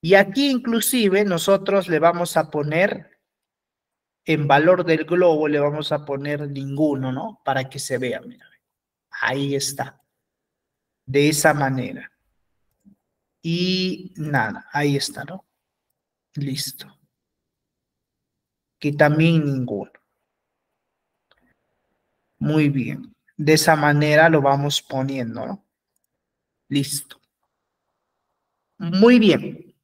Y aquí inclusive nosotros le vamos a poner, en valor del globo le vamos a poner ninguno, ¿no? Para que se vea, mira. Ahí está. De esa manera. Y nada, ahí está, ¿no? Listo. Aquí también ninguno. Muy bien. De esa manera lo vamos poniendo, ¿no? Listo. Muy bien.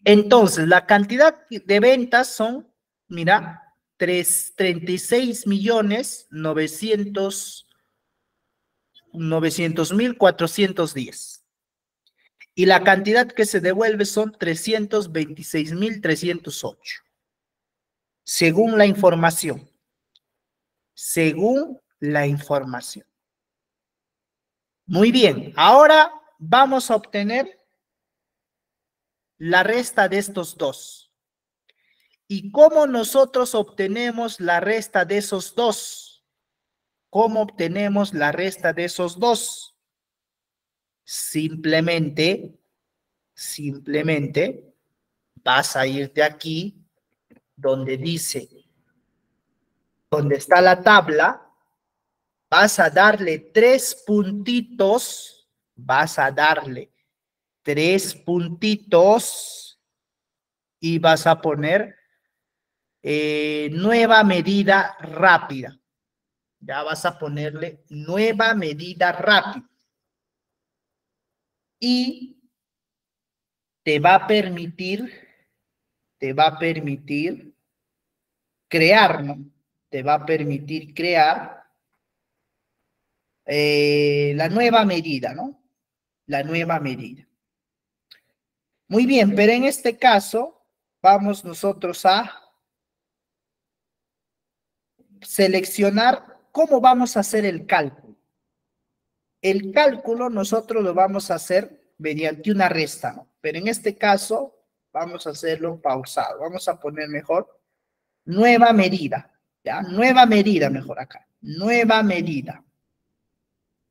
Entonces, la cantidad de ventas son, mira, 36.900.410. Y la cantidad que se devuelve son 326.308. Según la información. Según la información. Muy bien. Ahora vamos a obtener la resta de estos dos. ¿Y cómo nosotros obtenemos la resta de esos dos? ¿Cómo obtenemos la resta de esos dos? Simplemente vas a ir de aquí donde dice, donde está la tabla, vas a darle 3 puntitos, vas a darle 3 puntitos y vas a poner nueva medida rápida. Ya vas a ponerle nueva medida rápida. Y te va a permitir crear, ¿no? Te va a permitir crear la nueva medida, ¿no? La nueva medida. Muy bien, pero en este caso vamos nosotros a seleccionar cómo vamos a hacer el cálculo. El cálculo nosotros lo vamos a hacer mediante una resta, ¿no? Pero en este caso vamos a hacerlo pausado. Vamos a poner mejor nueva medida, ¿ya? Nueva medida mejor acá. Nueva medida.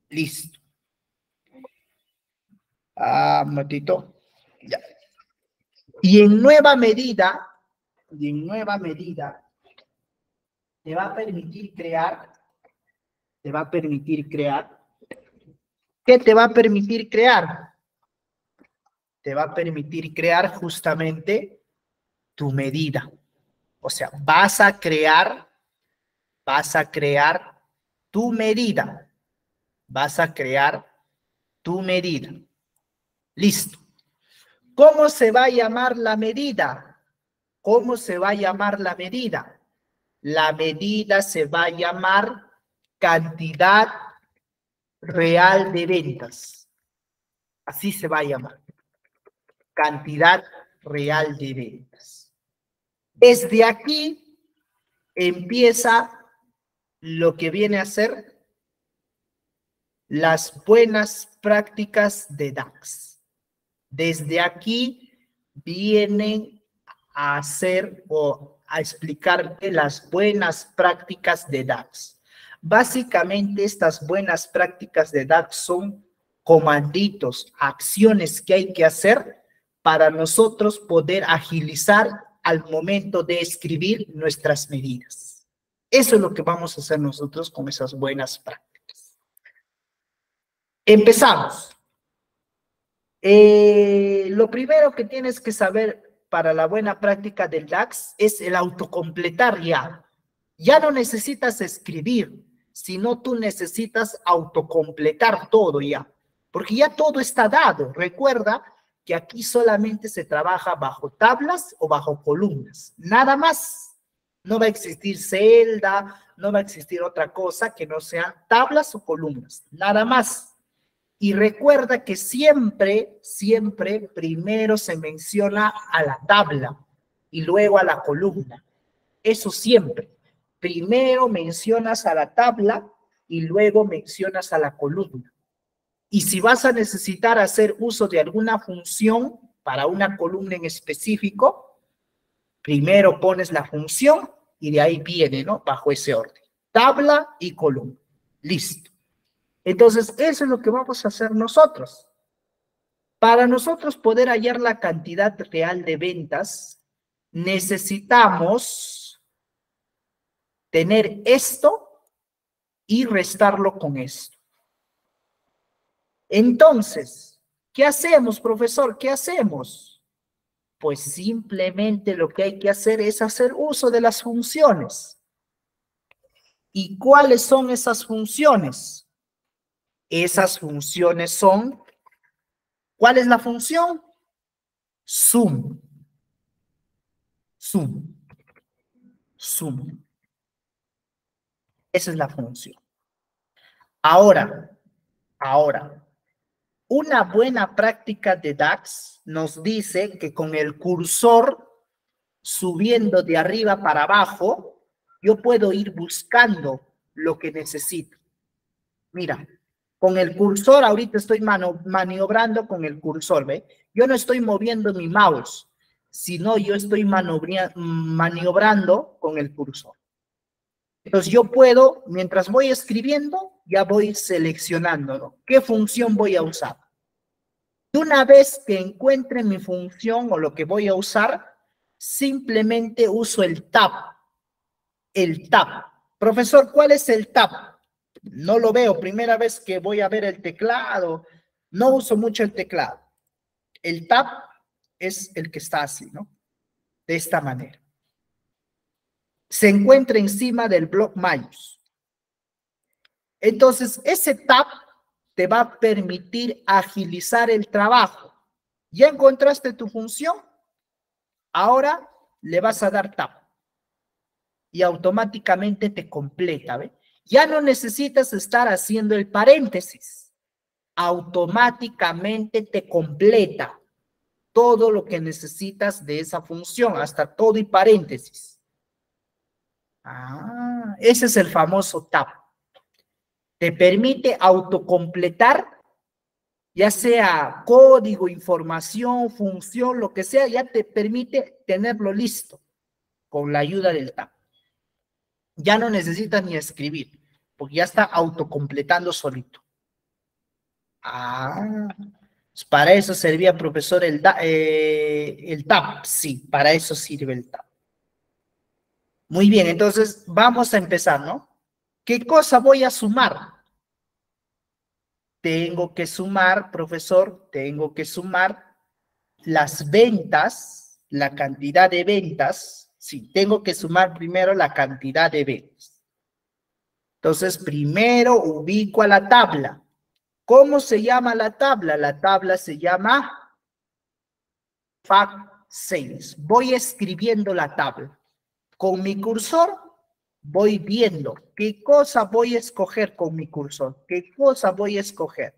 Listo. Un ratito. Ya. Y en nueva medida, te va a permitir crear, ¿qué te va a permitir crear? Te va a permitir crear justamente tu medida. O sea, vas a crear tu medida. Vas a crear tu medida. Listo. ¿Cómo se va a llamar la medida? ¿Cómo se va a llamar la medida? La medida se va a llamar cantidad real de ventas. Así se va a llamar. Cantidad real de ventas. Desde aquí empieza lo que viene a ser las buenas prácticas de DAX. Desde aquí vienen a hacer o a explicarte las buenas prácticas de DAX. Básicamente, estas buenas prácticas de DAX son comanditos, acciones que hay que hacer para nosotros poder agilizar al momento de escribir nuestras medidas. Eso es lo que vamos a hacer nosotros con esas buenas prácticas. Empezamos. Lo primero que tienes que saber para la buena práctica del DAX es el autocompletar ya. Ya no necesitas escribir, sino tú necesitas autocompletar todo ya, porque ya todo está dado. Recuerda que aquí solamente se trabaja bajo tablas o bajo columnas, nada más. No va a existir celda, no va a existir otra cosa que no sean tablas o columnas, nada más. Y recuerda que siempre, siempre primero se menciona a la tabla y luego a la columna. Eso siempre. Primero mencionas a la tabla y luego mencionas a la columna. Y si vas a necesitar hacer uso de alguna función para una columna en específico, primero pones la función y de ahí viene, ¿no? Bajo ese orden. Tabla y columna. Listo. Entonces, eso es lo que vamos a hacer nosotros. Para nosotros poder hallar la cantidad real de ventas, necesitamos tener esto y restarlo con esto. Entonces, ¿qué hacemos, profesor? ¿Qué hacemos? Pues simplemente lo que hay que hacer es hacer uso de las funciones. ¿Y cuáles son esas funciones? Esas funciones son, ¿cuál es la función? Sum. Sum. Sum. Esa es la función. Ahora, una buena práctica de DAX nos dice que con el cursor subiendo de arriba para abajo, yo puedo ir buscando lo que necesito. Mira, con el cursor, ahorita estoy maniobrando con el cursor, ¿ve? Yo no estoy moviendo mi mouse, sino yo estoy maniobrando con el cursor. Entonces yo puedo, mientras voy escribiendo, ya voy seleccionando, ¿no? ¿Qué función voy a usar? Y una vez que encuentre mi función o lo que voy a usar, simplemente uso el tab. El tab. Profesor, ¿cuál es el tab? No lo veo, primera vez que voy a ver el teclado. No uso mucho el teclado. El tab es el que está así, ¿no? De esta manera. Se encuentra encima del bloc mayús. Entonces, ese tab te va a permitir agilizar el trabajo. ¿Ya encontraste tu función? Ahora le vas a dar tab. Y automáticamente te completa, ¿ve? Ya no necesitas estar haciendo el paréntesis. Automáticamente te completa todo lo que necesitas de esa función, hasta todo y paréntesis. Ah, ese es el famoso tab. Te permite autocompletar, ya sea código, información, función, lo que sea, ya te permite tenerlo listo con la ayuda del tab. Ya no necesitas ni escribir, porque ya está autocompletando solito. Ah, pues para eso servía, profesor, el tab. Sí, para eso sirve el tab. Muy bien, entonces vamos a empezar, ¿no? ¿Qué cosa voy a sumar? Tengo que sumar, profesor, tengo que sumar las ventas, la cantidad de ventas. Sí, tengo que sumar primero la cantidad de ventas. Entonces, primero ubico a la tabla. ¿Cómo se llama la tabla? La tabla se llama Fact Sales. Voy escribiendo la tabla. Con mi cursor voy viendo qué cosa voy a escoger con mi cursor. ¿Qué cosa voy a escoger?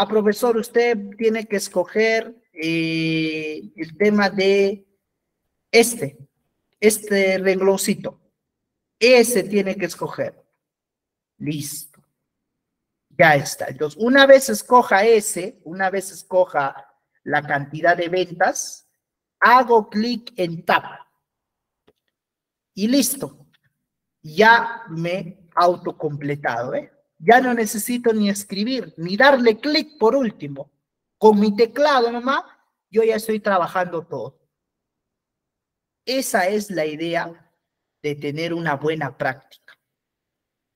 profesor, usted tiene que escoger el tema de este rengloncito. Ese tiene que escoger. Listo. Ya está. Entonces, una vez escoja la cantidad de ventas, hago clic en Tab. Y listo. Ya me he autocompletado, ¿eh? Ya no necesito ni escribir, ni darle clic por último. Con mi teclado nomás, yo ya estoy trabajando todo. Esa es la idea de tener una buena práctica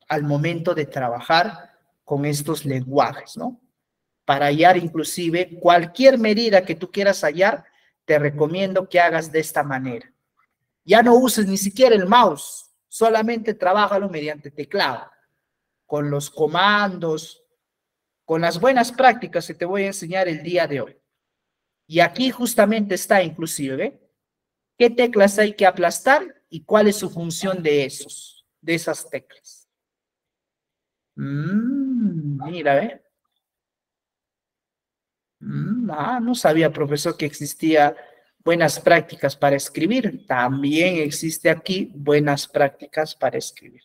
al momento de trabajar con estos lenguajes, ¿no? Para hallar inclusive cualquier medida que tú quieras hallar, te recomiendo que hagas de esta manera. Ya no uses ni siquiera el mouse, solamente trabájalo mediante teclado, con los comandos, con las buenas prácticas que te voy a enseñar el día de hoy. Y aquí justamente está inclusive, ¿eh? ¿Qué teclas hay que aplastar y cuál es su función de esas teclas? Mira, ¿eh? No sabía, profesor, que existía buenas prácticas para escribir. También existe aquí buenas prácticas para escribir.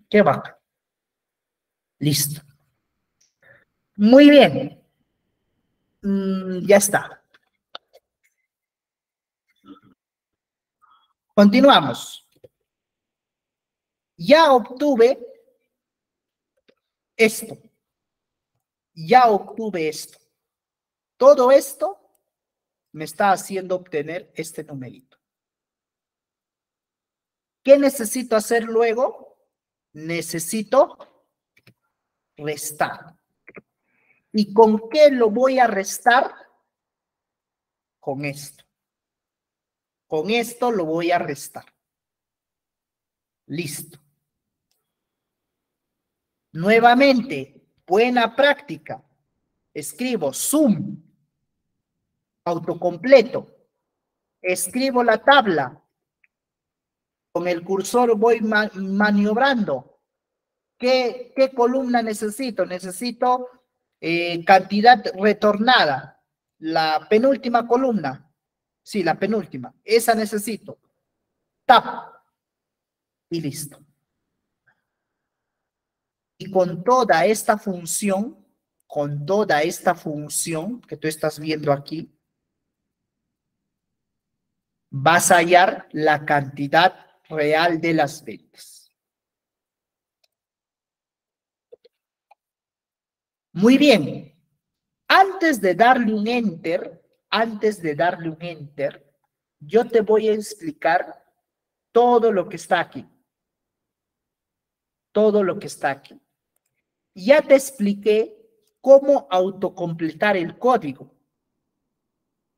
Qué bacán. Listo. Muy bien. Ya está. Continuamos. Ya obtuve esto. Ya obtuve esto. Todo esto me está haciendo obtener este numerito. ¿Qué necesito hacer luego? Necesito restar. ¿Y con qué lo voy a restar? Con esto. Con esto lo voy a restar. Listo. Nuevamente, buena práctica. Escribo sum, autocompleto. Escribo la tabla. Con el cursor voy maniobrando. ¿Qué columna necesito? Necesito cantidad retornada. La penúltima columna. Sí, la penúltima. Esa necesito. Tab. Y listo. Y con toda esta función que tú estás viendo aquí, vas a hallar la cantidad real de las ventas. Muy bien. Antes de darle un enter, yo te voy a explicar todo lo que está aquí. Todo lo que está aquí. Ya te expliqué cómo autocompletar el código.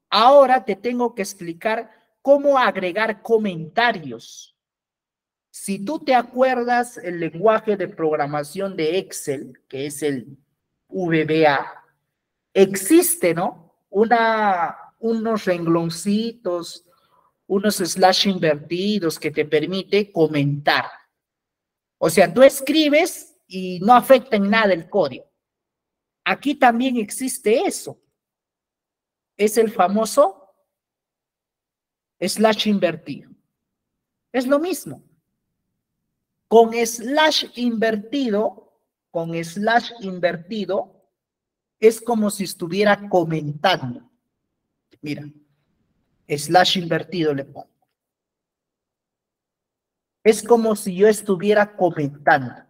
Ahora te tengo que explicar cómo agregar comentarios. Si tú te acuerdas el lenguaje de programación de Excel, que es el VBA, existe, ¿no? Unos rengloncitos, unos slash invertidos que te permite comentar. O sea, tú escribes y no afecta en nada el código. Aquí también existe eso. Es el famoso slash invertido. Es lo mismo. Con slash invertido, es como si estuviera comentando. Mira, slash invertido le pongo. Es como si yo estuviera comentando.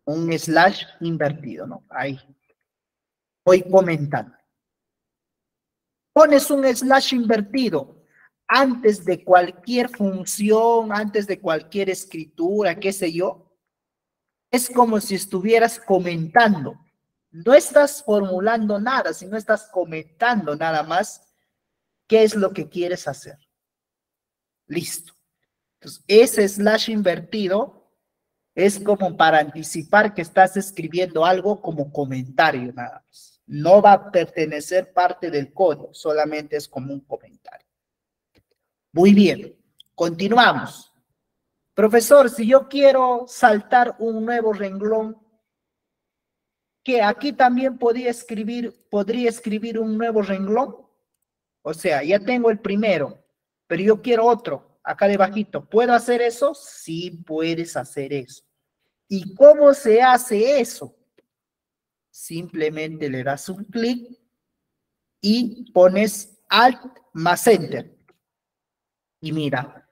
Un slash invertido, ¿no? Ahí. Voy comentando. Pones un slash invertido antes de cualquier función, antes de cualquier escritura, qué sé yo. Es como si estuvieras comentando. No estás formulando nada, sino estás comentando nada más qué es lo que quieres hacer. Listo. Entonces, ese slash invertido es como para anticipar que estás escribiendo algo como comentario nada más. No va a pertenecer parte del código, solamente es como un comentario. Muy bien, continuamos. Profesor, si yo quiero saltar un nuevo renglón, que aquí también podría escribir un nuevo renglón. O sea, ya tengo el primero, pero yo quiero otro, acá debajito. ¿Puedo hacer eso? Sí, puedes hacer eso. ¿Y cómo se hace eso? Simplemente le das un clic y pones Alt más Enter. Y mira,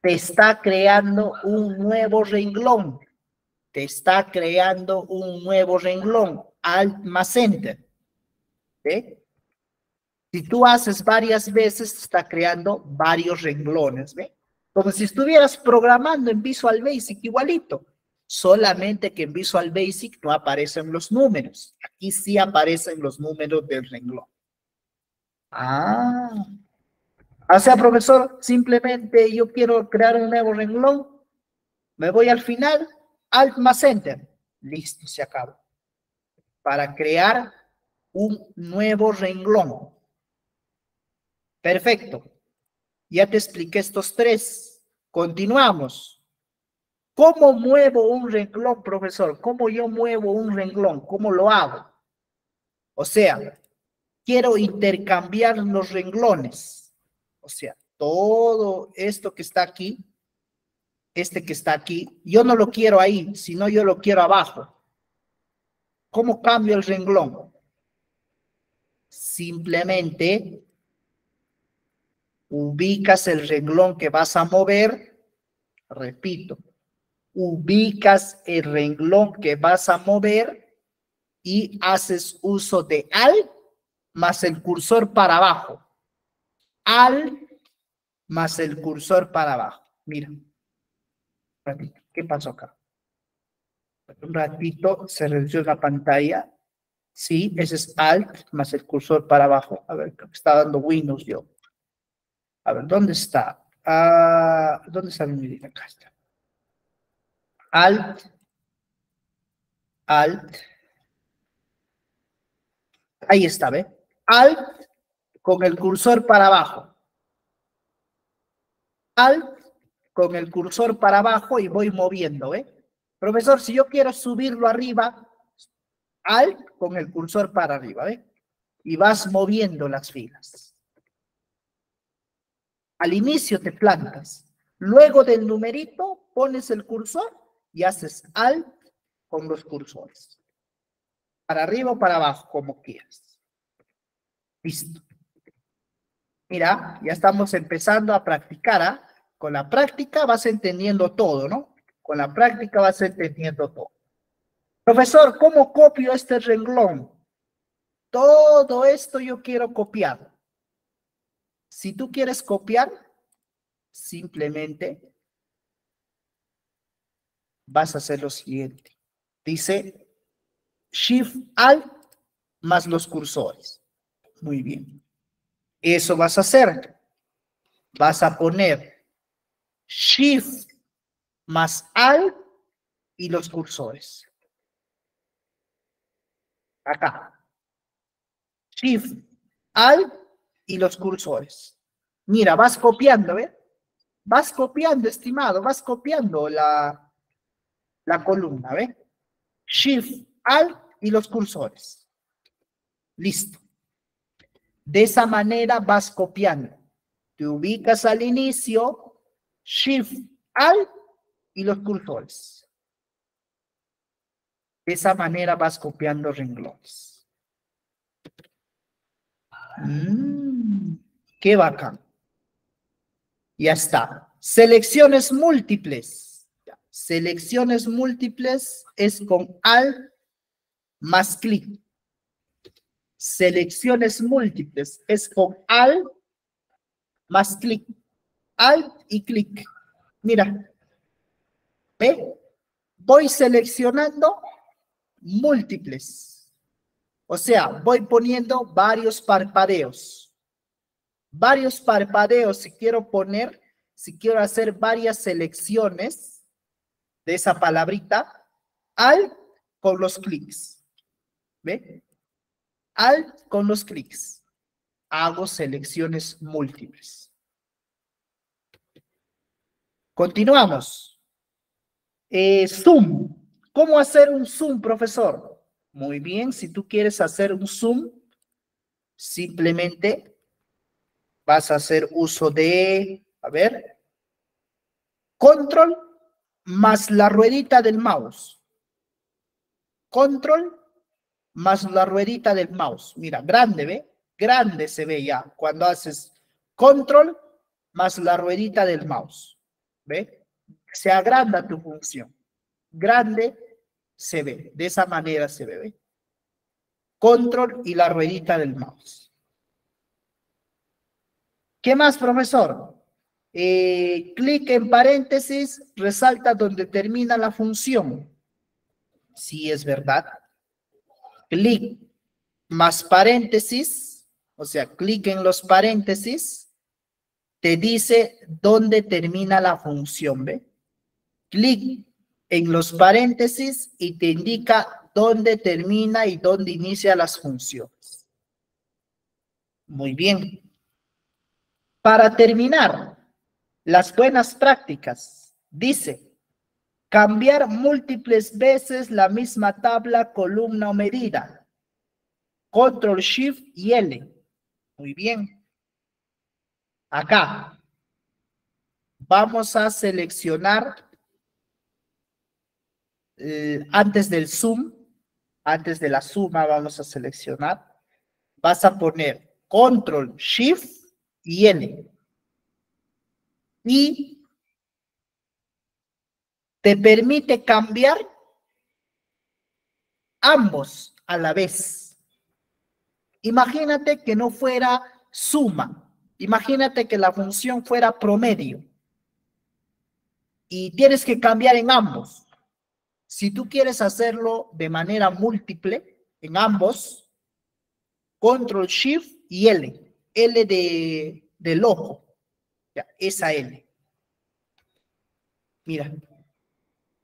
te está creando un nuevo renglón. Te está creando un nuevo renglón. Alt más Enter. ¿Ve? Si tú haces varias veces, está creando varios renglones, ¿ve? Como si estuvieras programando en Visual Basic igualito. Solamente que en Visual Basic no aparecen los números. Aquí sí aparecen los números del renglón. Ah. O sea, profesor, simplemente yo quiero crear un nuevo renglón. Me voy al final, Alt más Enter. Listo, se acabó. Para crear un nuevo renglón. Perfecto. Ya te expliqué estos tres. Continuamos. ¿Cómo muevo un renglón, profesor? ¿Cómo yo muevo un renglón? ¿Cómo lo hago? O sea, quiero intercambiar los renglones. O sea, todo esto que está aquí, este que está aquí, yo no lo quiero ahí, sino yo lo quiero abajo. ¿Cómo cambio el renglón? Simplemente ubicas el renglón que vas a mover, repito, ubicas el renglón que vas a mover y haces uso de Alt más el cursor para abajo. Alt más el cursor para abajo. Mira, ¿qué pasó acá? Un ratito se redució la pantalla. Sí, ese es Alt más el cursor para abajo. A ver, está dando Windows yo. A ver, ¿dónde está? ¿Dónde está mi medida? Acá está. Alt, Alt. Ahí está, ¿ve? Alt con el cursor para abajo. Alt con el cursor para abajo y voy moviendo, ¿ve? Profesor, si yo quiero subirlo arriba, Alt con el cursor para arriba, ¿ve? Y vas moviendo las filas. Al inicio te plantas. Luego del numerito pones el cursor y haces Alt con los cursores. Para arriba o para abajo, como quieras. Listo. Mira, ya estamos empezando a practicar, ¿ah? Con la práctica vas entendiendo todo, ¿no? Con la práctica vas entendiendo todo. Profesor, ¿cómo copio este renglón? Todo esto yo quiero copiar. Si tú quieres copiar, simplemente vas a hacer lo siguiente. Dice Shift Alt más los cursores. Muy bien. Eso vas a hacer. Vas a poner Shift más Alt y los cursores. Acá. Shift, Alt y los cursores. Mira, vas copiando, ¿ves? Vas copiando, estimado, vas copiando la columna, ¿ves? Shift, Alt y los cursores. Listo. De esa manera vas copiando. Te ubicas al inicio, Shift, Alt y los cursores. De esa manera vas copiando renglones. Qué bacán. Ya está. Selecciones múltiples. Selecciones múltiples es con Alt más clic. Selecciones múltiples es con Alt más clic. Alt y clic. Mira. ¿Ve? Voy seleccionando múltiples. O sea, voy poniendo varios parpadeos. Varios parpadeos si quiero poner, si quiero hacer varias selecciones de esa palabrita, Alt con los clics. ¿Ve? Alt con los clics. Hago selecciones múltiples. Continuamos. Zoom. ¿Cómo hacer un zoom, profesor? Muy bien, si tú quieres hacer un zoom, simplemente vas a hacer uso de, a ver, control más la ruedita del mouse. Control más la ruedita del mouse. Mira, grande, ¿ve? Grande se ve ya cuando haces control más la ruedita del mouse. ¿Ve? Se agranda tu función. Grande se ve. De esa manera se ve, ¿ve? Control y la ruedita del mouse. ¿Qué más, profesor? Clic en paréntesis, resalta donde termina la función. Sí, es verdad. Clic más paréntesis, o sea, clic en los paréntesis, te dice dónde termina la función, ¿ve? Clic en los paréntesis y te indica dónde termina y dónde inicia las funciones. Muy bien. Para terminar, las buenas prácticas, dice, cambiar múltiples veces la misma tabla, columna o medida. Control, Shift y L. Muy bien. Acá vamos a seleccionar antes del zoom, antes de la suma vamos a seleccionar. Vas a poner Control, Shift y L. Y te permite cambiar ambos a la vez. Imagínate que no fuera suma. Imagínate que la función fuera promedio. Y tienes que cambiar en ambos. Si tú quieres hacerlo de manera múltiple, en ambos, Control, Shift y L. L del ojo. Ya, esa L. Mira.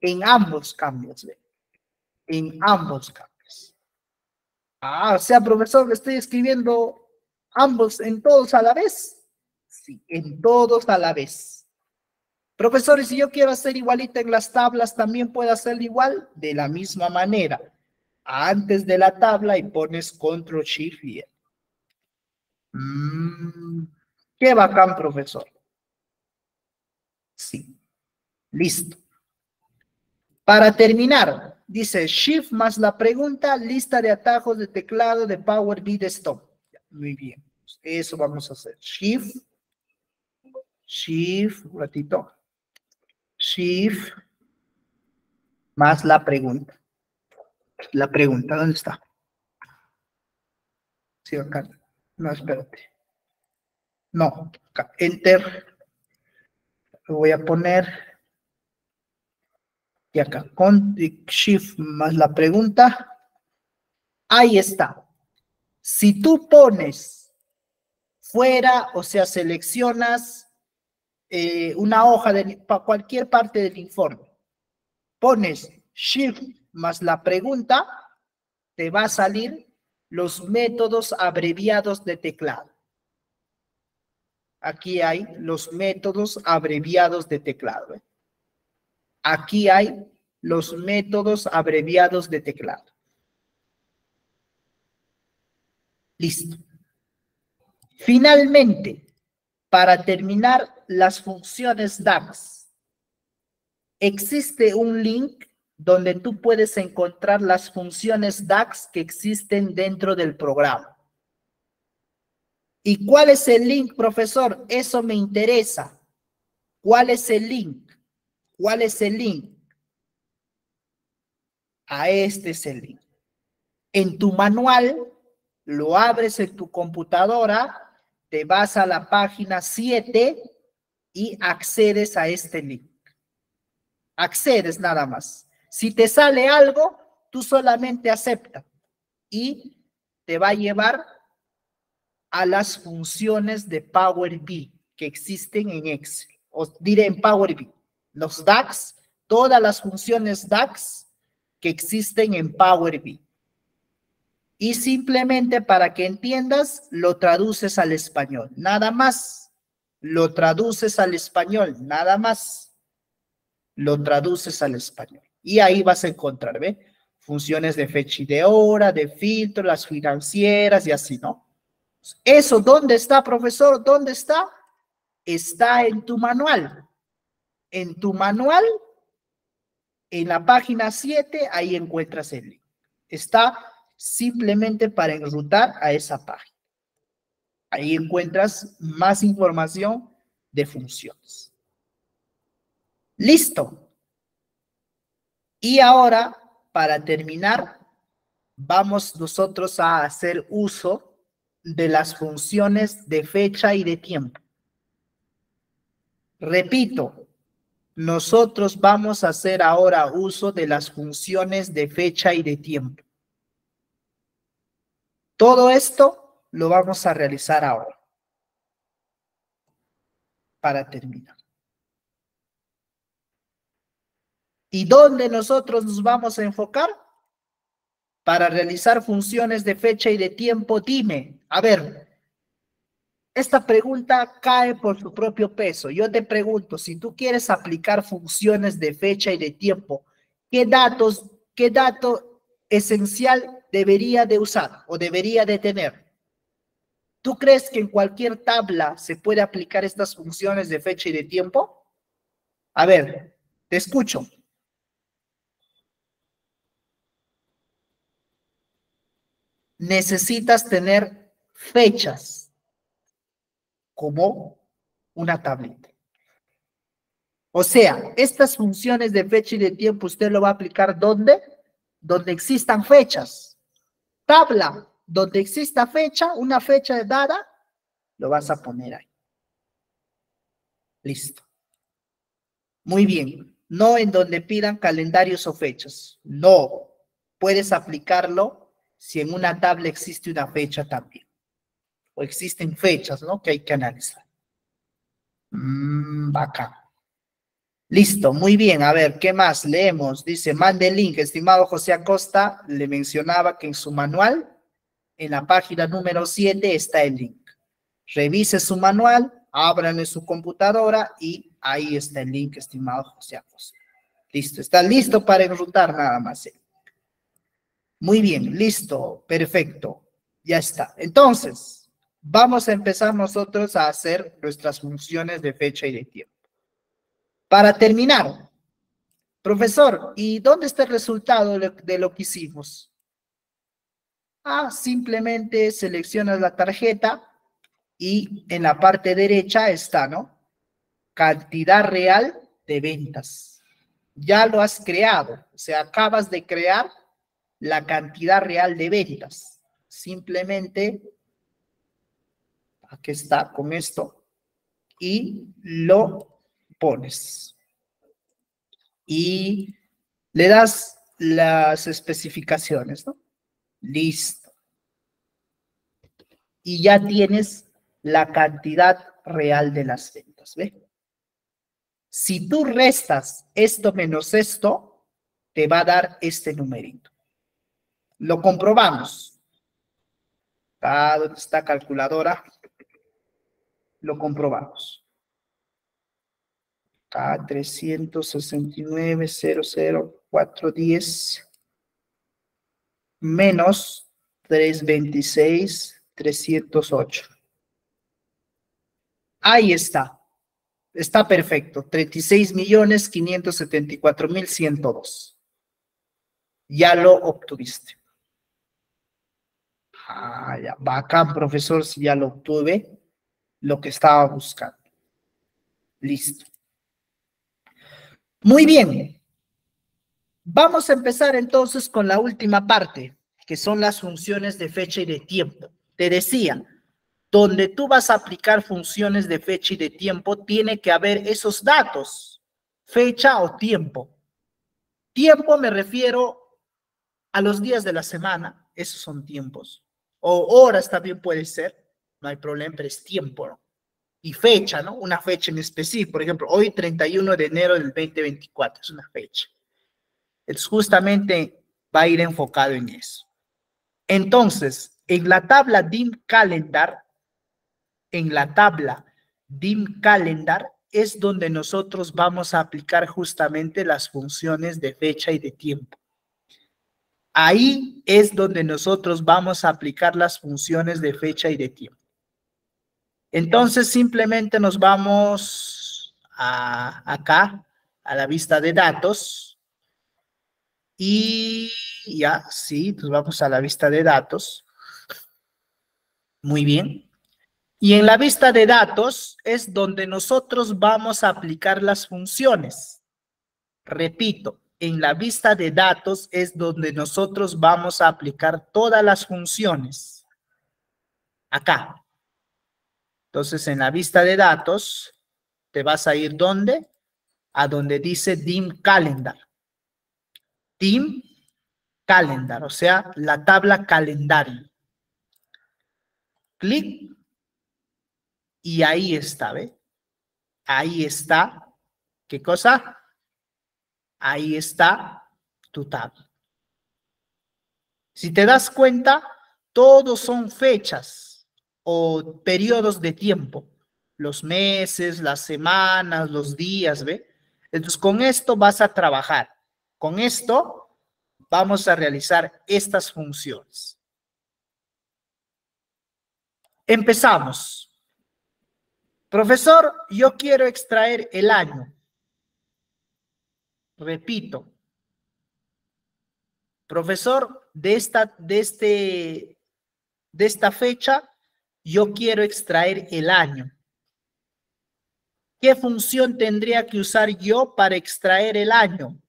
En ambos cambios. ¿Ve? En ambos cambios. Ah, o sea, profesor, le estoy escribiendo ambos en todos a la vez. Sí, en todos a la vez. Profesor, y si yo quiero hacer igualita en las tablas, ¿también puedo hacerlo igual? De la misma manera. Antes de la tabla y pones Control, Shift y L. Qué bacán, profesor. Sí, listo. Para terminar, dice Shift más la pregunta, lista de atajos de teclado de Power BI Desktop. Muy bien, eso vamos a hacer. Shift, un ratito. Shift más la pregunta. La pregunta, ¿dónde está? Sí, acá. No, espérate. No, acá. Enter. Lo voy a poner. Y acá, con Shift más la pregunta. Ahí está. Si tú pones fuera, o sea, seleccionas una hoja de cualquier parte del informe, pones Shift más la pregunta, te va a salir los métodos abreviados de teclado. Aquí hay los métodos abreviados de teclado. Aquí hay los métodos abreviados de teclado. Listo. Finalmente, para terminar las funciones DAX, existe un link donde tú puedes encontrar las funciones DAX que existen dentro del programa. ¿Y cuál es el link, profesor? Eso me interesa. ¿Cuál es el link? ¿Cuál es el link? A este es el link. En tu manual, lo abres en tu computadora, te vas a la página 7 y accedes a este link. Accedes nada más. Si te sale algo, tú solamente acepta y te va a llevar a las funciones de Power BI que existen en Excel. Os diré en Power BI. Los DAX, todas las funciones DAX que existen en Power BI. Y simplemente para que entiendas, lo traduces al español. Nada más. Lo traduces al español. Nada más. Lo traduces al español. Y ahí vas a encontrar, ¿ve? funciones de fecha y de hora, de filtro, las financieras y así, ¿no? ¿Eso dónde está, profesor? ¿Dónde está? Está en tu manual. En tu manual, en la página 7, ahí encuentras el link. Está simplemente para enrutar a esa página. Ahí encuentras más información de funciones. Listo. Y ahora, para terminar, vamos nosotros a hacer uso de las funciones de fecha y de tiempo. Repito, nosotros vamos a hacer ahora uso de las funciones de fecha y de tiempo. Todo esto lo vamos a realizar ahora, para terminar. ¿Y dónde nosotros nos vamos a enfocar? Para realizar funciones de fecha y de tiempo, dime, a ver, esta pregunta cae por su propio peso. Yo te pregunto, si tú quieres aplicar funciones de fecha y de tiempo, qué dato esencial debería de usar o debería de tener? ¿Tú crees que en cualquier tabla se puede aplicar estas funciones de fecha y de tiempo? A ver, te escucho. Necesitas tener fechas como una tablita. O sea, estas funciones de fecha y de tiempo usted lo va a aplicar ¿dónde? Donde existan fechas. Tabla, donde exista fecha, una fecha dada, lo vas a poner ahí. Listo. Muy bien. No en donde pidan calendarios o fechas. No. Puedes aplicarlo si en una tabla existe una fecha también. O existen fechas, ¿no? Que hay que analizar. Bacán. Listo, muy bien. A ver, ¿qué más? Leemos. Dice, mande el link. Estimado José Acosta, le mencionaba que en su manual, en la página número 7, está el link. Revise su manual, ábranle su computadora y ahí está el link, estimado José Acosta. Listo, está listo para enrutar nada más. Muy bien, listo, perfecto. Ya está. Entonces, vamos a empezar nosotros a hacer nuestras funciones de fecha y de tiempo. Para terminar, profesor, ¿y dónde está el resultado de lo que hicimos? Simplemente seleccionas la tarjeta y en la parte derecha está, ¿no? Cantidad real de ventas. Ya lo has creado, o sea, acabas de crear la cantidad real de ventas. Simplemente, aquí está con esto, y lo pones. Y le das las especificaciones, ¿no? Listo. Y ya tienes la cantidad real de las ventas, ¿ve? Si tú restas esto menos esto, te va a dar este numerito. Lo comprobamos. ¿Dónde está calculadora? Lo comprobamos. 369,00410 menos 326,308. Ahí está. Está perfecto. 36,574,102. Ya lo obtuviste. Ya. Bacán, profesor, si ya lo obtuve, lo que estaba buscando. Listo. Muy bien. Vamos a empezar entonces con la última parte, que son las funciones de fecha y de tiempo. Te decía, donde tú vas a aplicar funciones de fecha y de tiempo, tiene que haber esos datos, fecha o tiempo. Tiempo me refiero a los días de la semana, esos son tiempos. O horas también puede ser, no hay problema, pero es tiempo, ¿no? Y fecha, ¿no? Una fecha en específico, por ejemplo, hoy 31 de enero del 2024, es una fecha. Es justamente va a ir enfocado en eso. Entonces, en la tabla DIM Calendar, es donde nosotros vamos a aplicar justamente las funciones de fecha y de tiempo. Ahí es donde nosotros vamos a aplicar las funciones de fecha y de tiempo. Entonces simplemente nos vamos acá, a la vista de datos. Y ya, sí, nos vamos a la vista de datos. Muy bien. Y en la vista de datos es donde nosotros vamos a aplicar las funciones. Repito, en la vista de datos es donde nosotros vamos a aplicar todas las funciones. Acá. Entonces, en la vista de datos, te vas a ir ¿dónde? A donde dice dim calendar. Dim calendar, o sea, la tabla calendario. Clic y ahí está, ¿ve? Ahí está. ¿Qué cosa? Ahí está tu tabla. Si te das cuenta, todos son fechas o periodos de tiempo. Los meses, las semanas, los días, ¿ve? Entonces, con esto vas a trabajar. Con esto vamos a realizar estas funciones. Empezamos. Profesor, yo quiero extraer el año. Repito. Profesor, de esta fecha, yo quiero extraer el año. ¿Qué función tendría que usar yo para extraer el año?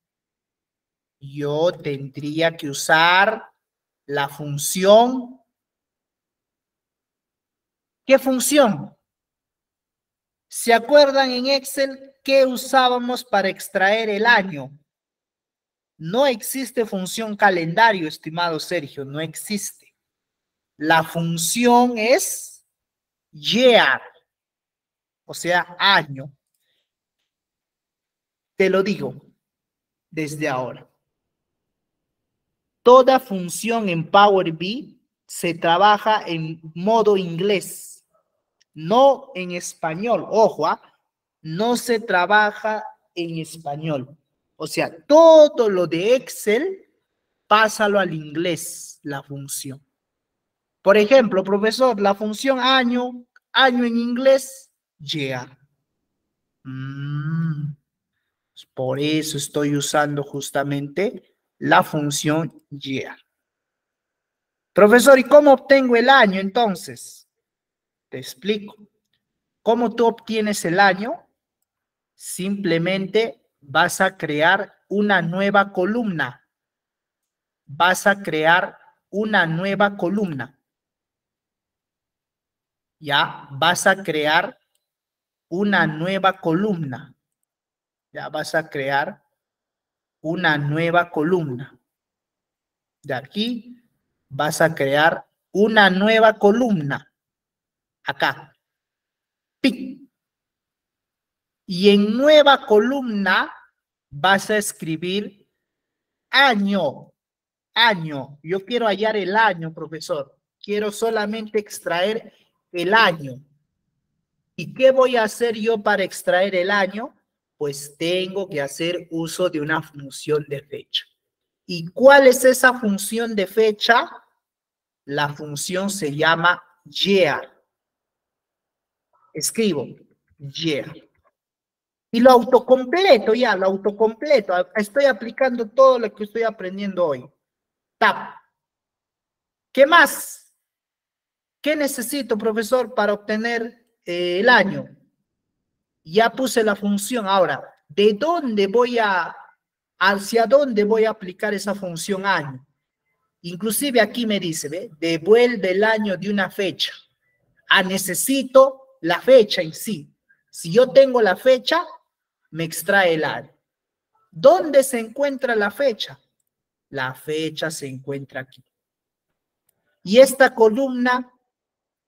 Yo tendría que usar la función. ¿Qué función? ¿Se acuerdan en Excel qué usábamos para extraer el año? No existe función calendario, estimado Sergio, no existe. La función es year, o sea, año. Te lo digo desde ahora. Toda función en Power BI se trabaja en modo inglés, no en español. Ojo, no se trabaja en español. O sea, todo lo de Excel, pásalo al inglés, la función. Por ejemplo, profesor, la función año en inglés, year. Por eso estoy usando justamente la función year. Profesor, ¿y cómo obtengo el año entonces? Te explico. ¿Cómo tú obtienes el año? Simplemente vas a crear una nueva columna. Vas a crear una nueva columna. Ya, vas a crear una nueva columna. Ya vas a crear una nueva columna. De aquí vas a crear una nueva columna. Acá. ¡Pic! Y en nueva columna vas a escribir año. Año. Yo quiero hallar el año, profesor. Quiero solamente extraer el año. ¿Y qué voy a hacer yo para extraer el año? Pues tengo que hacer uso de una función de fecha. ¿Y cuál es esa función de fecha? La función se llama year. Escribo year. Y lo autocompleto ya, lo autocompleto. Estoy aplicando todo lo que estoy aprendiendo hoy. Tab. ¿Qué más? ¿Qué necesito, profesor, para obtener el año? Ya puse la función. Ahora, ¿de dónde hacia dónde voy a aplicar esa función año? Inclusive aquí me dice, ¿ve? Devuelve el año de una fecha. Necesito la fecha en sí. Si yo tengo la fecha, me extrae el año. ¿Dónde se encuentra la fecha? La fecha se encuentra aquí. ¿Y esta columna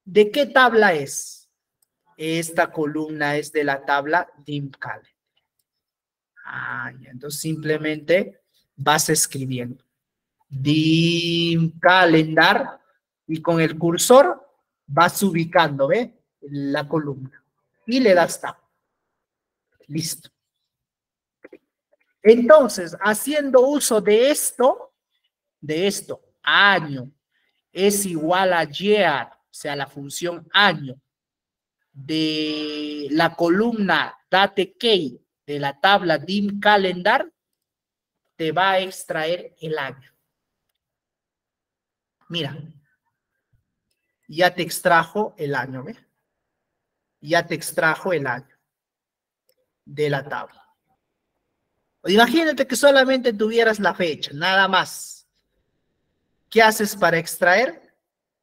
de qué tabla es? Esta columna es de la tabla dim calendar. Entonces simplemente vas escribiendo dim calendar y con el cursor vas ubicando, ¿ve? La columna y le das tab. Listo. Entonces, haciendo uso de esto, de esto, año, es igual a year, o sea, la función año, de la columna date key de la tabla dim calendar, te va a extraer el año. Mira, ya te extrajo el año, ¿ves? Ya te extrajo el año de la tabla. Imagínate que solamente tuvieras la fecha, nada más. ¿Qué haces para extraer?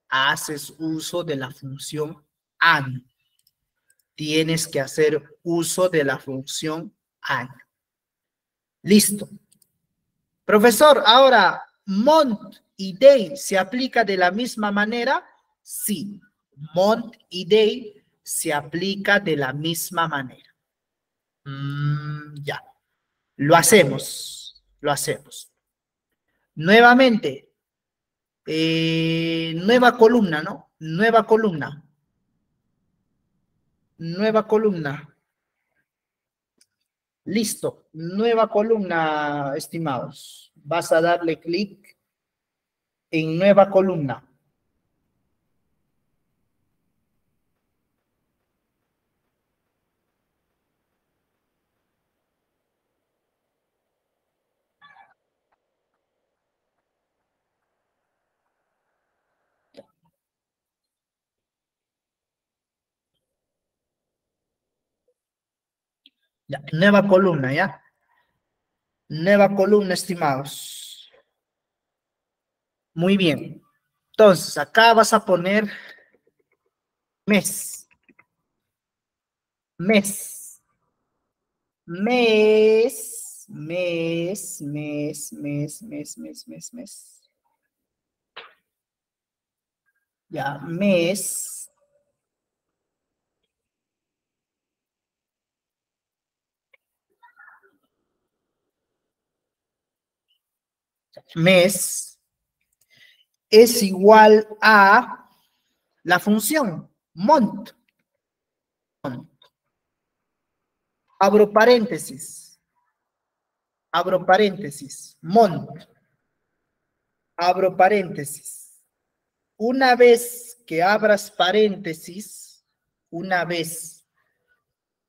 Haces uso de la función año. Tienes que hacer uso de la función año. Listo. Profesor, ahora, month y day se aplica de la misma manera. Sí, month y day se aplica de la misma manera. Ya, lo hacemos, lo hacemos. Nuevamente, nueva columna, ¿no? Nueva columna. Nueva columna. Listo, nueva columna, estimados. Vas a darle clic en nueva columna. Ya, nueva columna, ¿ya? Nueva columna, estimados. Muy bien. Entonces, acá vas a poner mes. Mes. Mes. Mes, mes, mes, mes, mes, mes, mes. Ya, mes. Mes es igual a la función month. Abro paréntesis. Abro paréntesis. Month. Abro paréntesis. Una vez que abras paréntesis, una vez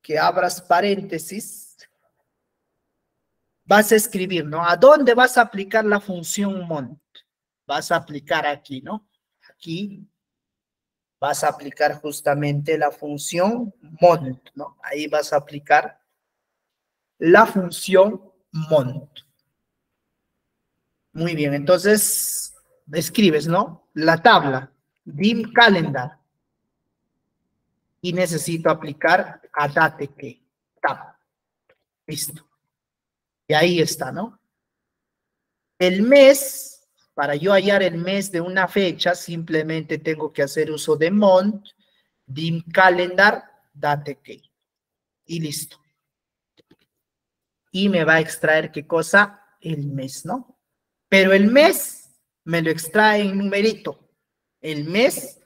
que abras paréntesis, vas a escribir, ¿no? ¿A dónde vas a aplicar la función month? Vas a aplicar aquí, ¿no? Aquí vas a aplicar justamente la función month, ¿no? Ahí vas a aplicar la función month. Muy bien, entonces escribes, ¿no? La tabla, dim calendar. Y necesito aplicar a date que. Tab. Listo. Y ahí está, ¿no? El mes, para yo hallar el mes de una fecha, simplemente tengo que hacer uso de month, dim calendar, date que. Y listo. Y me va a extraer qué cosa, el mes, ¿no? Pero el mes me lo extrae en numerito. El mes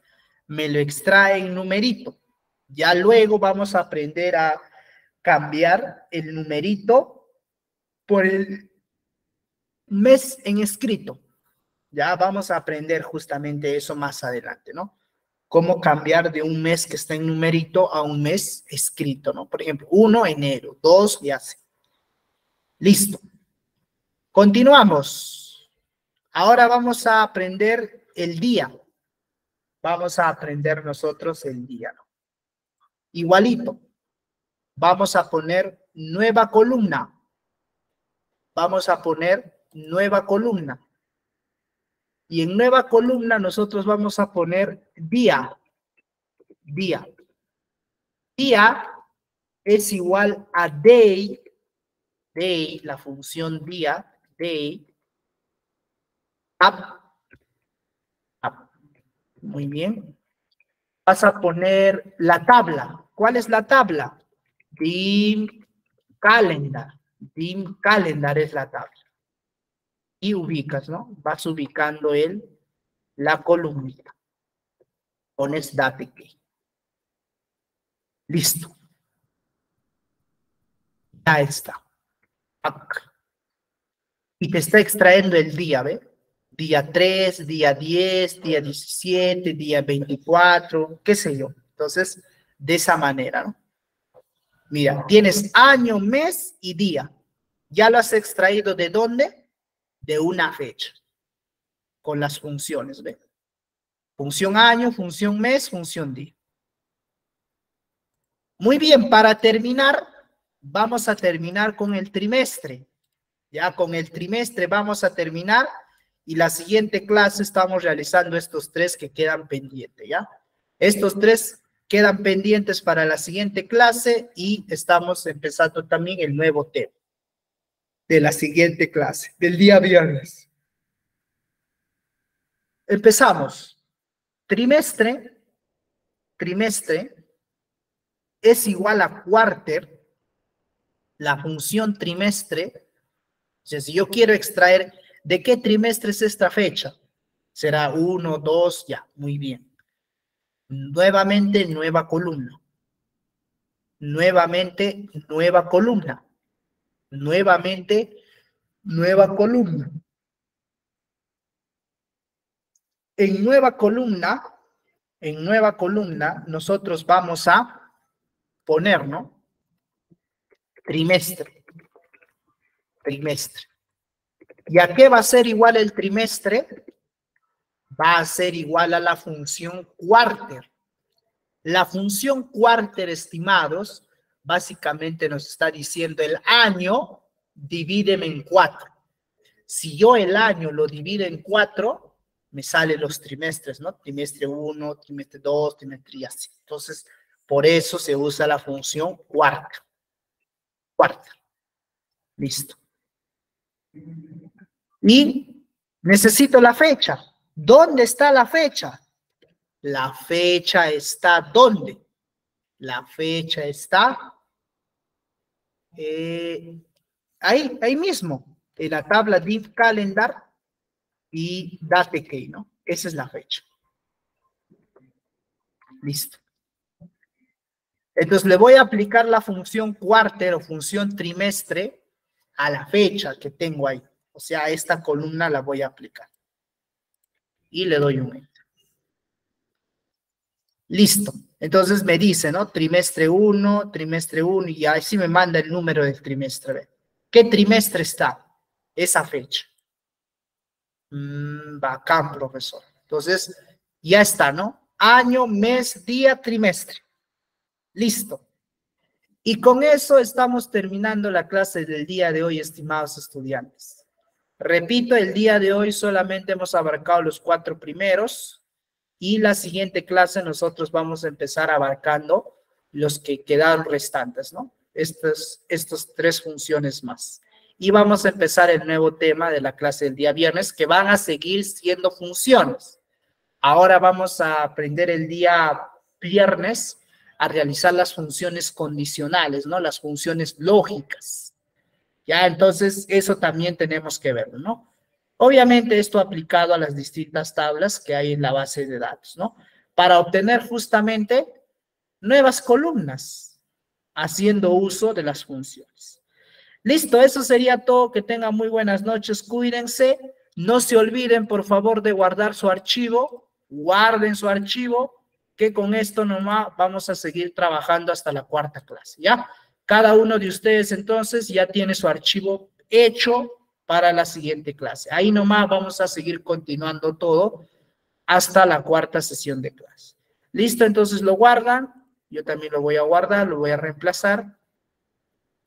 me lo extrae en numerito. Ya luego vamos a aprender a cambiar el numerito por el mes en escrito. Ya vamos a aprender justamente eso más adelante, ¿no? Cómo cambiar de un mes que está en numerito a un mes escrito, ¿no? Por ejemplo, 1 enero, 2 y así. Listo. Continuamos. Ahora vamos a aprender el día. Vamos a aprender nosotros el día, ¿no? Igualito. Vamos a poner nueva columna. Vamos a poner nueva columna. Y en nueva columna nosotros vamos a poner día. Día. Día es igual a day. Day, la función día. Day. Up. Up. Muy bien. Vas a poner la tabla. ¿Cuál es la tabla? Dim calendar. Dim calendar es la tabla. Y ubicas, ¿no? Vas ubicando la columnita. Pones date que. Listo. Ya está. Y te está extrayendo el día, ¿ve? día 3, día 10, día 17, día 24, qué sé yo. Entonces, de esa manera, ¿no? Mira, tienes año, mes y día. ¿Ya lo has extraído de dónde? De una fecha, con las funciones, ¿ve? Función año, función mes, función día. Muy bien, para terminar, vamos a terminar con el trimestre. Ya con el trimestre vamos a terminar y la siguiente clase estamos realizando estos tres que quedan pendientes, ¿ya? Estos tres quedan pendientes para la siguiente clase y estamos empezando también el nuevo tema de la siguiente clase, del día viernes. Empezamos. Trimestre es igual a quarter, la función trimestre. O sea, si yo quiero extraer de qué trimestre es esta fecha, será 1, 2, ya, muy bien. Nuevamente, nueva columna. Nuevamente, nueva columna. Nuevamente, nueva columna. En nueva columna, nosotros vamos a poner, ¿no? Trimestre. Trimestre. ¿Y a qué va a ser igual el trimestre? Va a ser igual a la función quarter. La función quarter, estimados, básicamente nos está diciendo el año, divídeme en 4. Si yo el año lo divido en 4, me salen los trimestres, ¿no? Trimestre 1, trimestre 2, trimestre y así. Entonces, por eso se usa la función quarter. Quarter. Listo. Y necesito la fecha. ¿Dónde está la fecha? La fecha está ¿dónde? La fecha está ahí mismo, en la tabla div calendar y date key, ¿no? Esa es la fecha. Listo. Entonces le voy a aplicar la función quarter o función trimestre a la fecha que tengo ahí. O sea, a esta columna la voy a aplicar. Y le doy un enter. Listo. Entonces me dice, ¿no? Trimestre 1, y ahí sí me manda el número del trimestre. ¿Ve? ¿Qué trimestre está? Esa fecha. Bacán, profesor. Entonces, ya está, ¿no? Año, mes, día, trimestre. Listo. Y con eso estamos terminando la clase del día de hoy, estimados estudiantes. Repito, el día de hoy solamente hemos abarcado los 4 primeros y la siguiente clase nosotros vamos a empezar abarcando los que quedaron restantes, ¿no? Estas 3 funciones más. Y vamos a empezar el nuevo tema de la clase del día viernes, que van a seguir siendo funciones. Ahora vamos a aprender el día viernes a realizar las funciones condicionales, ¿no? Las funciones lógicas. Ya, entonces, eso también tenemos que verlo, ¿no? Obviamente, esto aplicado a las distintas tablas que hay en la base de datos, ¿no? Para obtener justamente nuevas columnas, haciendo uso de las funciones. Listo, eso sería todo. Que tengan muy buenas noches, cuídense. No se olviden, por favor, de guardar su archivo. Guarden su archivo, que con esto nomás vamos a seguir trabajando hasta la 4ª clase, ¿ya? Cada uno de ustedes, entonces, ya tiene su archivo hecho para la siguiente clase. Ahí nomás vamos a seguir continuando todo hasta la 4ª sesión de clase. Listo, entonces lo guardan. Yo también lo voy a guardar, lo voy a reemplazar.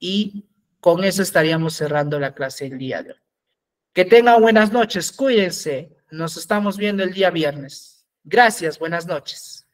Y con eso estaríamos cerrando la clase el día de hoy. Que tengan buenas noches, cuídense. Nos estamos viendo el día viernes. Gracias, buenas noches.